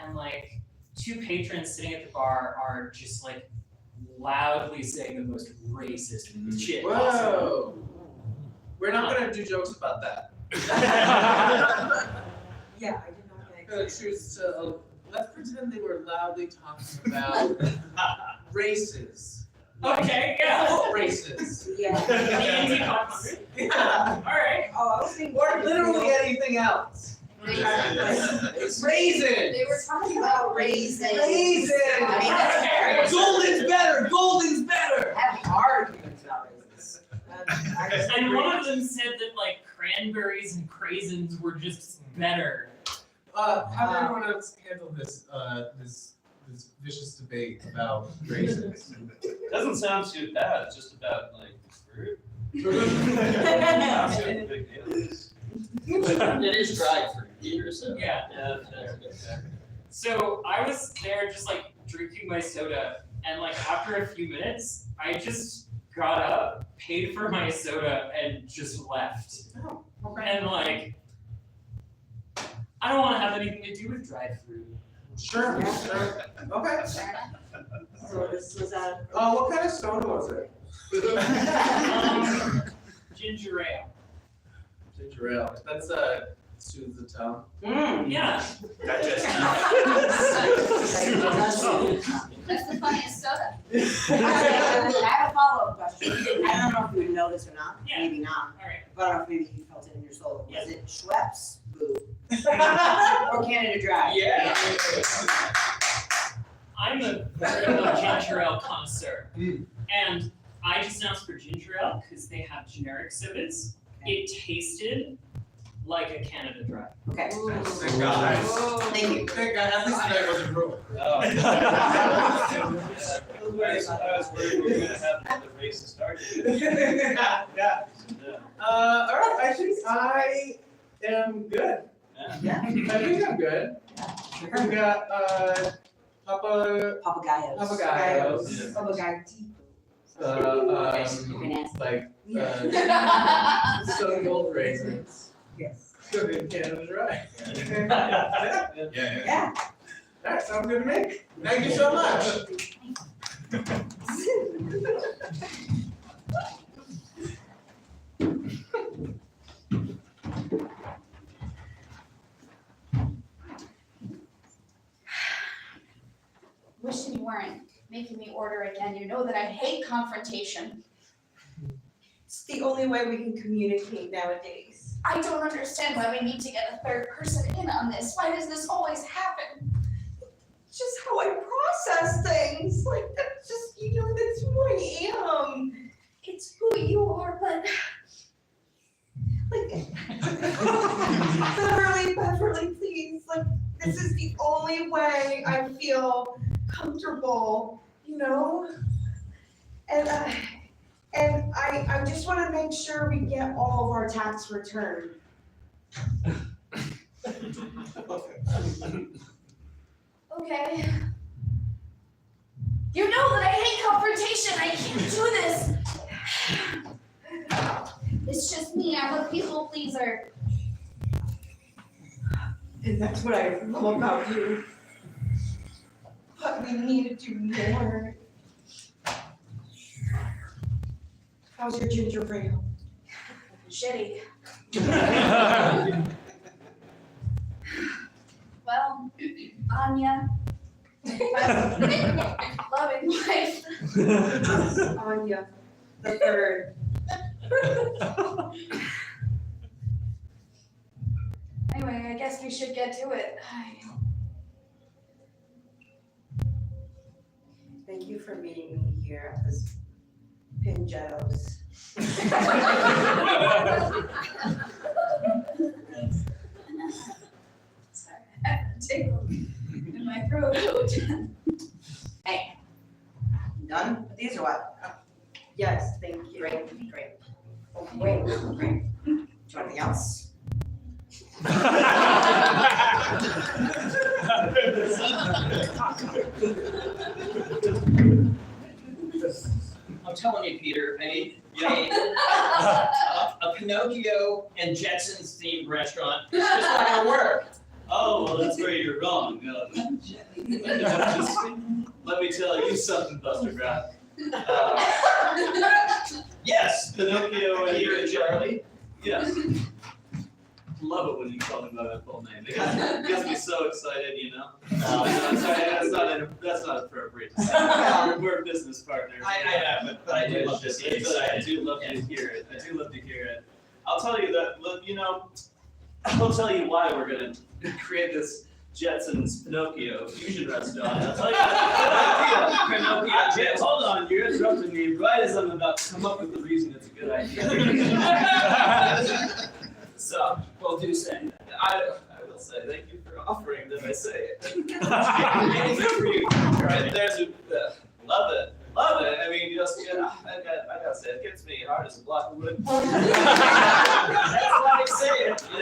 and like 2 patrons sitting at the bar are just like loudly saying the most racist shit possible. Whoa. We're not gonna do jokes about that. Yeah, I did not get Gonna choose to let's pretend they were loudly talking about races. Okay, yeah. Foot races. Yeah. The Indie 500. Yeah. All right. Oh, I was thinking. Or literally anything else. Raisins. They were talking about raisins. Raisins. Okay. Golden's better. Golden's better. I have hard feelings about raisins. And one of them said that like cranberries and craisins were just better. How did everyone else handle this this vicious debate about raisins? Doesn't sound too bad, it's just about like fruit. Big deal. It is dried fruit here, so. Yeah. So I was there just like drinking my soda, and like after a few minutes, I just got up, paid for my soda, and just left. Oh, okay. And like, I don't want to have anything to do with dried fruit. Sure. Okay. So this was What kind of soda was it? Ginger ale. Ginger ale. That's soothes the tongue. Yeah. Digest. That's the funniest soda. I have a follow-up question. I don't know if you would know this or not, Yeah. maybe not, All right. but I don't know if maybe you felt it in your soul. Yeah. Was it Schweppes? Boo. Or Canada Dry? Yeah. I'm a veritable ginger ale connoisseur, and I just announced for ginger ale because they have generic sodas. It tasted like a Canada Dry. Okay. Thank God. Thank you. Thank God, at least tonight wasn't ruined. I was worried we were gonna have another racist argument. Yeah. All right, I think I am good. Yeah. I think I'm good. We got, Papagayos. Papagayos. Papagayos. Like, some gold raisins. Yes. Good in Canada Dry. Yeah. That sounds good to me. Thank you so much. Wishing you weren't making me order again. You know that I hate confrontation. It's the only way we can communicate nowadays. I don't understand why we need to get a third person in on this. Why does this always happen? It's just how I process things. Like, that's just, that's who I am. It's who you are, but Like, Beverly, please. Like, this is the only way I feel comfortable, And I just want to make sure we get all of our tax returned. okay. You know that I hate confrontation. I can't do this. It's just me. I'm a people pleaser. And that's what I love about you. But we need to do more. How's your ginger ale? Shitty. Well, Anya, my loving wife. Anya, the third. Anyway, I guess we should get to it. Thank you for meeting me here at this Pinjos. Sorry, I have a tickle in my throat. Hey. Done with these or what? Yes, thank you. Great. Oh, wait, great. Do you want anything else? I'm telling you, Peter, a Pinocchio and Jetsons themed restaurant is just not gonna work. Oh, well, that's where you're wrong. Let me tell you something, Buster Brown. Yes, Pinocchio and here and Charlie. Yes. Love it when you call me by my full name. It gets me so excited, No, sorry, that's not appropriate to say. We're business partners. I know, but I do love to see it. I do love to hear it. I'll tell you that, I'll tell you why we're gonna create this Jetsons Pinocchio fusion restaurant. I'll tell you Pinocchio. Hold on, you're interrupting me right as I'm about to come up with the reason it's a good idea. So, well, do say. I will say thank you for offering that I say it. Anything for you. Right, there's love it. I mean, just I gotta say, it gets me hard as a block of wood. That's why I say it. I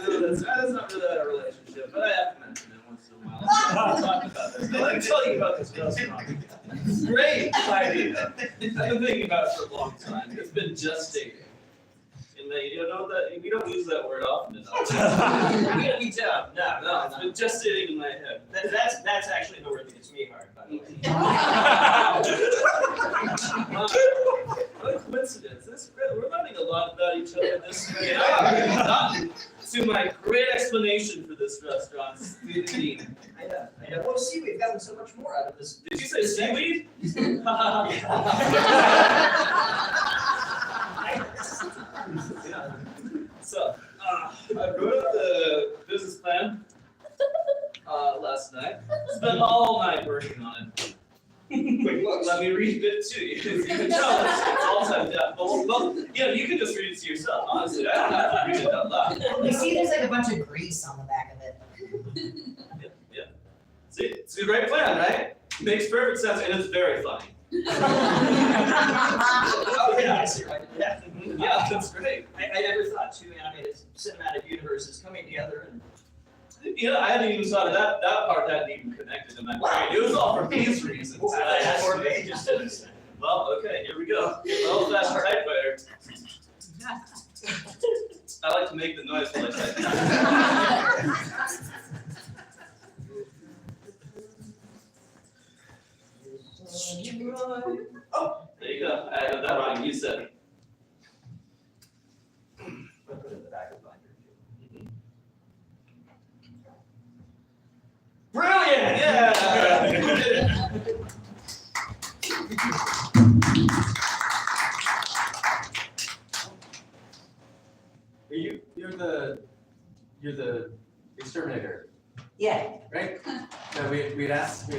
know that's not really a relationship, but I have to mention it once in a while. I'll talk about this. Let me tell you about this restaurant. Great idea. I've been thinking about it for a long time. It's been gestating. You know that we don't use that word often enough. We don't. No, it's been just sitting in my head. That's actually the word that gets me hard, by the way. What a coincidence. We're learning a lot about each other this way. To my great explanation for this restaurant, seaweed. I know. Well, see, we've gotten so much more out of this. Did you say seaweed? So, I wrote up the business plan last night. Spent all night working on it. Quick look, let me read it to you. You can tell it's all typed out. Well, you can just read it to yourself, honestly. I don't have to read it out loud. You see, there's like a bunch of grease on the back of it. Yeah. See, it's a great plan, right? Makes perfect sense, and it's very funny. Oh, yeah. Yeah. Yeah, that's great. I never thought two animated cinematic universes coming together and. You know, I hadn't even thought of that part hadn't even connected in my brain. It was all for these reasons. Wow, I had that's 4 to- pages to this thing. Well, okay, here we go. Old fashioned typewriter. I like to make the noise while I type. Oh, there you go. I got that wrong. You said it. Put it in the back of the binder. Brilliant! Yeah! You're the exterminator, Yeah. right? So we'd asked,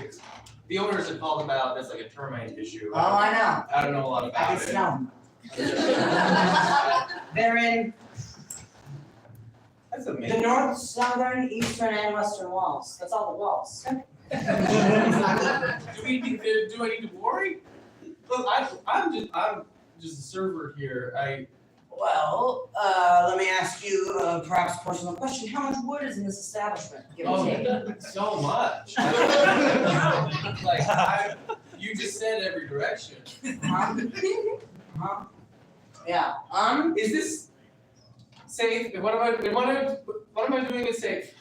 the owners had called about, there's like a termite issue. Oh, I know. I don't know a lot I about can it. smell them. They're in That's the amazing. north, southern, eastern, and western walls. That's all the walls. Do I need to worry? Look, I'm just a server here. Well, let me ask you perhaps a personal question. How much wood is in this establishment? Give or take. So much. You just said every direction. Yeah. Is this safe? What am I doing is safe?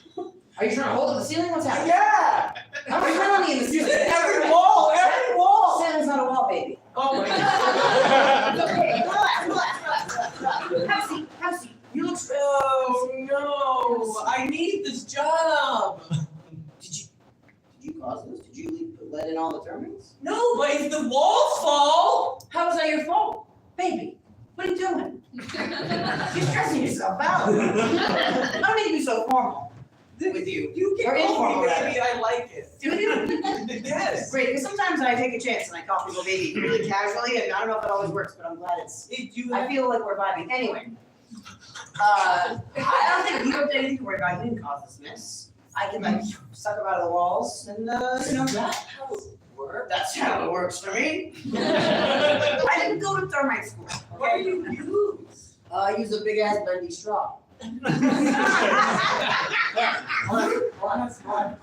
Are you trying to hold up the ceiling? What's happening? Yeah! I'm currently in the ceiling. Every wall! Ceiling's not a wall, baby. Oh my god. Okay, relax. Have a seat. Have a seat. You look. Oh no! I need this job. Did you cause this? Did you let in all the termites? No, but if the walls fall. How is that your fault, baby? What are you doing? You're stressing yourself out. I don't need to be so formal with you. You Or can call informal, me rather. baby. I like it. Do you? Yes. Great, because sometimes I take a chance and I call people baby really casually, and I don't know if it always works, but I'm glad it's. I feel like we're vibing. Anyway, I don't think you have anything to worry about. You didn't cause this mess. I can like suck them out of the walls, and that's how it works. That's how it works for me. I didn't go to thermite school. What do you use? I use a big ass bendy straw. That's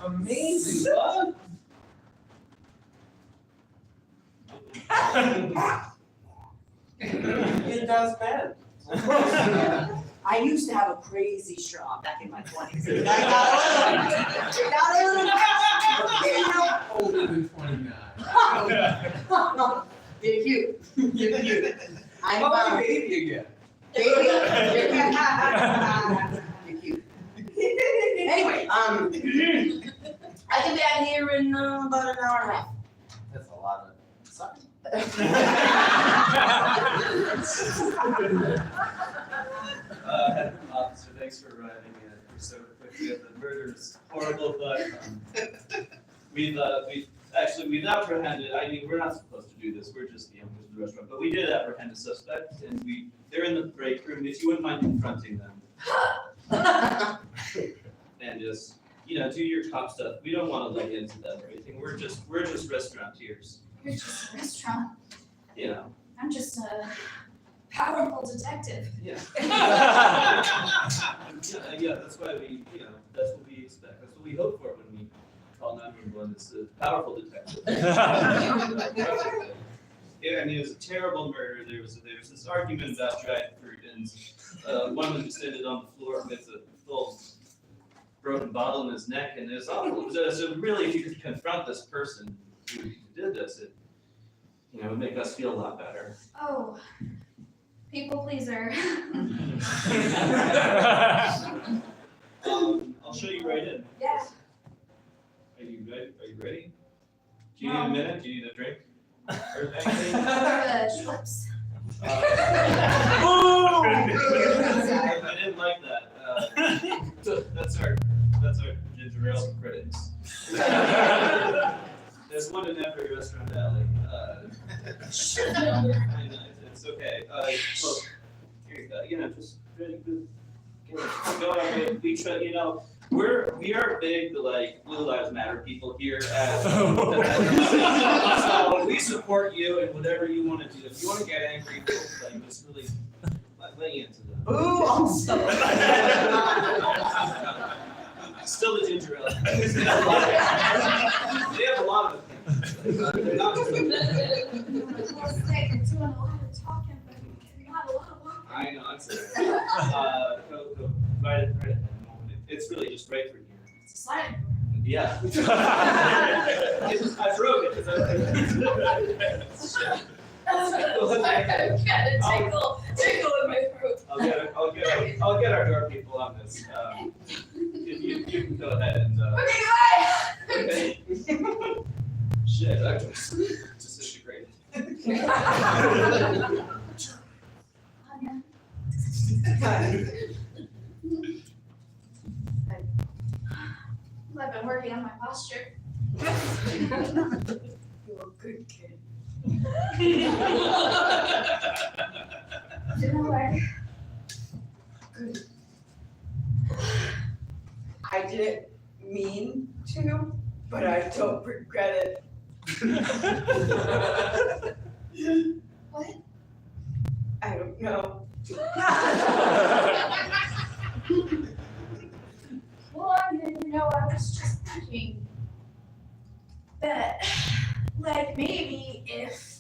amazing, bud. It does bad. I used to have a crazy straw back in my 20s. Older than 29. You're cute. You're cute. I'm Call me baby again. Baby, you're cute. Anyway, I can be out here in about an hour and a half. That's a lot of sucking. Officer, thanks for arriving so quickly at the murder's horrible, but we've apprehended. I mean, we're not supposed to do this. We're just the owners of the restaurant, but we did apprehend a suspect, and they're in the break room. If you wouldn't mind confronting them, and just do your cop stuff. We don't want to lay into that or anything. We're just restaurateurs. You're just a restaurant. You know. I'm just a powerful detective. Yeah. Yeah, that's why that's what we expect. That's what we hope for when we call 911. It's a powerful detective. Yeah, I mean, it was a terrible murder. There was this argument about dried fruit, and one of them just ended on the floor with a full broken bottle in his neck, and it was awful. So really, if you could confront this person who did this, it would make us feel a lot better. Oh, people pleaser. I'll show you right in. Yeah. Are you ready? Do you need a minute? Do you need a drink? Or anything? Chips. I didn't like that. That's our ginger ale critics. There's one in every restaurant alley. I know, it's okay. Well, here you go. You know, just really good. Go on. We try. You know, we are big like Blue Lives Matter people here at. So we support you and whatever you want to do. If you want to get angry, like just really let you into that. Ooh, I'm so. Still the ginger ale. They have a lot of things. They're not just. Doing a lot of talking, but not a lot of walking. I know, I'm sorry. Go, write it. It's really just right through here. It's a slide. Yeah. I wrote it. Tickle in my throat. I'll get our door people on this. You can go ahead and. Okay, Okay. Shit, that just disintegrated. I've been working on my posture. You're a good kid. You know what? Good. I didn't mean to, but I don't regret it. What? I don't know. Well, I was just thinking that, like, maybe if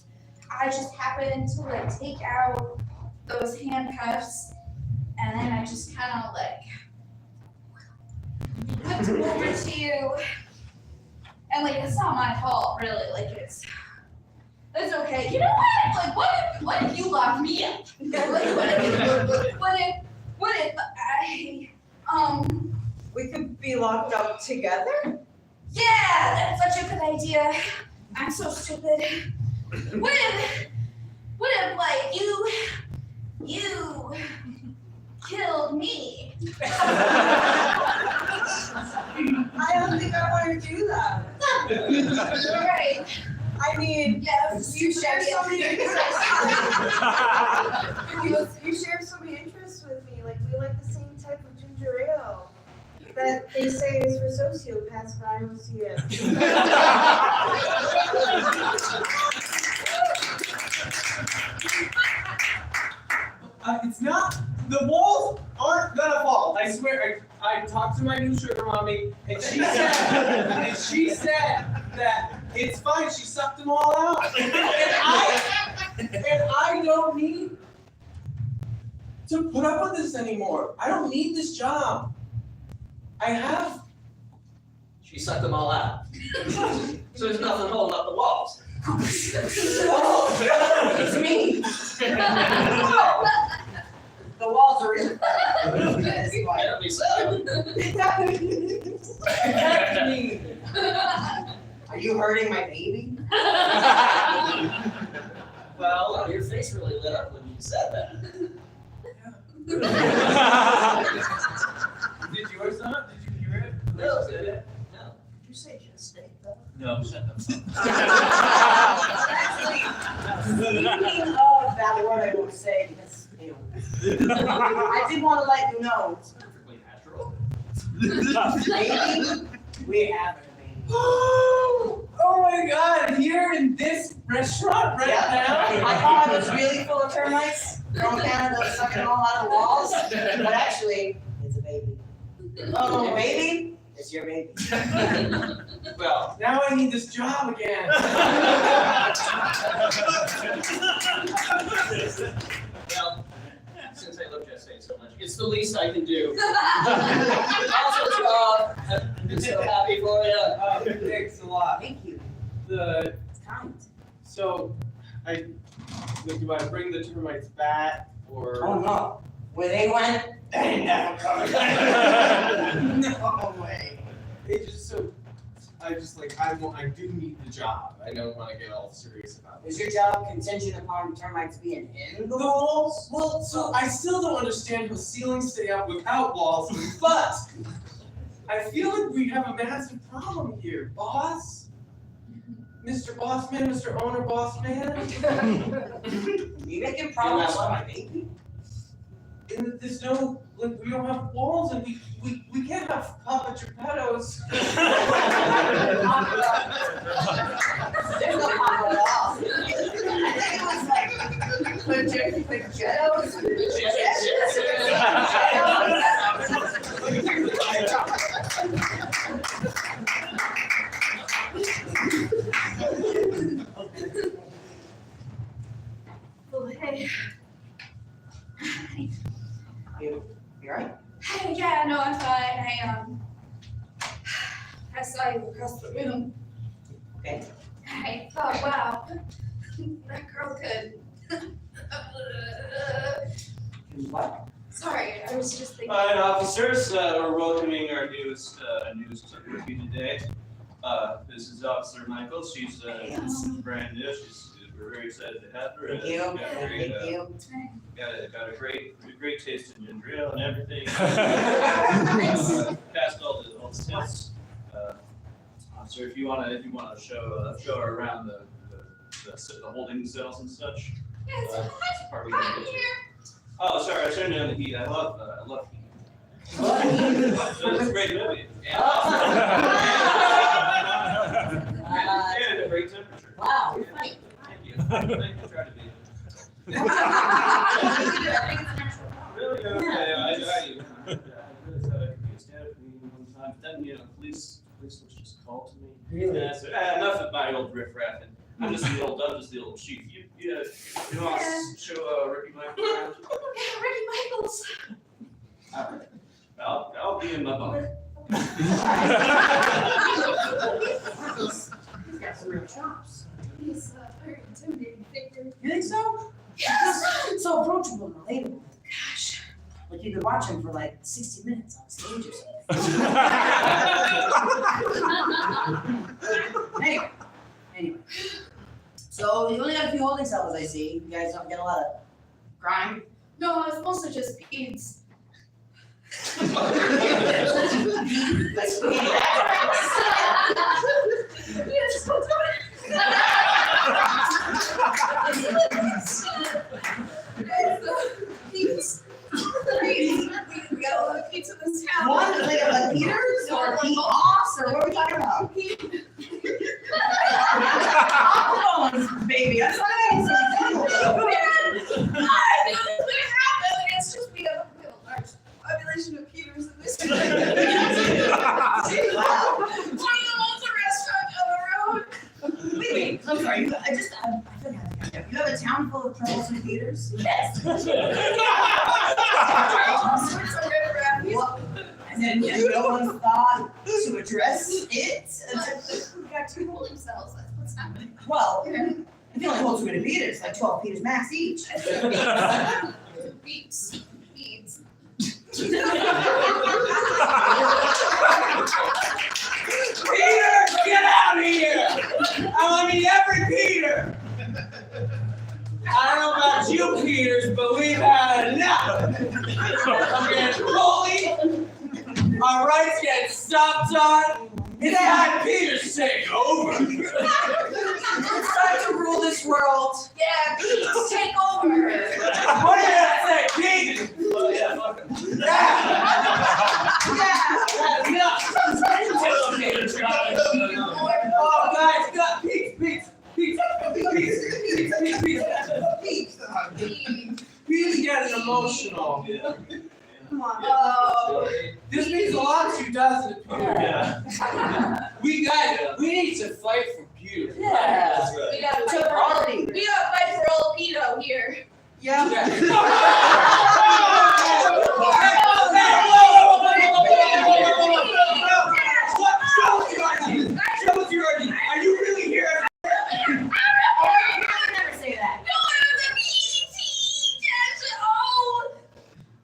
I just happened to, like, take out those handcuffs and then I just kind of, like, whipped them over to you. And, like, it's not my fault, really. Like, it's okay. You know what? Like, what if you locked me up? Like, what if I, We could be locked up together? Yeah, that's such a good idea. I'm so stupid. What if like you killed me? I don't think I want to do that. You're right. I mean, Yes, you share so many interests. you You share so many interests with me. Like we like the same type of ginger ale that they say is for sociopaths, but I don't see it. It's not, the walls aren't gonna fall. I swear, I talked to my new sugar mommy, and she said that it's fine, she sucked them all out. And I don't need to put up with this anymore. I don't need this job. I have. She sucked them all out. So there's nothing holding up the walls. It's me. The walls are in. Better be so. Protect me. Are you hurting my baby? Well, your face really lit up when you said that. Did yours not? Did you hear it? No, did it? No. Did you say just steak though? No, shut the fuck Speaking of that word, I won't say because, you know, I did want to let you know. It's perfectly natural. Maybe we have it. Oh my god, here in this restaurant right now? I thought it was really full of termites from Canada sucking all out of the walls, but actually, it's a baby. Oh, a baby? It's your baby. Well, now I need this job again. Well, since I love Jesse so much, it's the least I can do. Also, job. I'm so happy for you. Thanks a lot. Thank you. It's kind. So, do I bring the termites back or? Oh no. Where they went, they never come. No way. It just so, I do need the job. I don't want to get all serious about it. Is your job contingent upon termites being in the walls? Well, so I still don't understand how ceilings stay up without walls, but I feel like we have a massive problem here, boss. Mr. Bossman, Mr. Owner Bossman. You making problems for my baby? And there's no, like, we don't have walls and we can't have Papa Geppettos. There's no Papa at all. I think it was like, Geppettos. Oh, hey. You alright? Hey, yeah, no, I'm fine. I saw you across the room. Okay. I thought, wow, that girl could. What? Sorry, I was just thinking. Alright, officers, we're welcoming our newest rookie today. This is Officer Michael. She's brand new. We're very excited to have her. Thank you. Thank you. Got a great taste in ginger ale and everything. Passed all the tests. Officer, if you wanna show her around the holding cells and such. Yes, part we I'm can get to. here. Oh, sorry, I turned down the heat. I love heat. It's a great movie. Yeah, and a great temperature. Wow, you're funny. Thank you. Try to be. Really? Okay. I really thought I could be a stand-up comedian one time, but then, police was just called to me. Really? Yeah, so, enough of my old riff-raffing. I'm just the old chief. You want to show Ricky Michaels around? Yeah, Ricky Michaels. Alright. I'll be in my bunk. He's got some real chops. He's very intimidating figure. You think so? Yes. He's so approachable and relatable. Gosh. Like you could watch him for like 60 minutes on stage or something. Anyway. So you only got a few holding cells, I see. You guys don't get a lot of crime. No, it's mostly just peds. We got a lot of pizza in this town. What? Like a Peters or Pete Moss or what are we talking about? Hormones, baby. That's what I It's just we have a large population of Peters in this town. One owns a restaurant down the road. Wait, I'm sorry. I feel like you have a town full of troublesome Peters? Yes. And then no one thought to address it? We got 2 holding cells, that's what's happening. Well, if you only hold 2 Peters, like 12 Peters max each. Beats. Peter, get out of here! I mean, every Peter! I don't know about you, Peters, but we've had enough! I'm getting bullied, our rights get stomped on, it's time Peters take over! It's time to rule this world. Yeah, Beats, take over. What did I say, Peters? Oh, yeah, fuck him. Enough! Oh, guys, got Pete's getting emotional. Come on. Oh, this means a lot to you, doesn't it, Peter? Yeah. We need to fight for Peter. Yeah. That's right. We gotta fight for all pedo here. Yeah. Are you really here? I would never say that. No,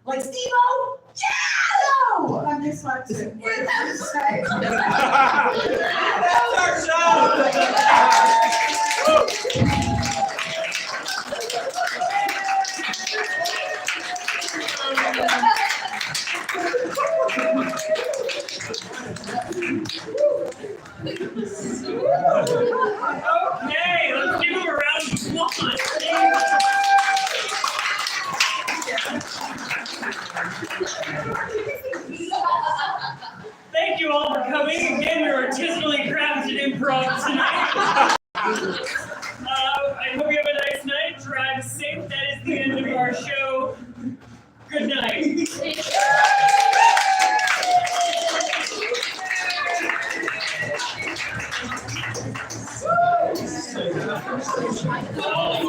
Like Steve-O? Yeah! No! I'm dyslexic. That's our show! Okay, let's give him a round of applause. Thank you all for coming. Again, your artistically crafted improv tonight. I hope you have a nice night. Drive safe. That is the end of our show. Good night. Oh,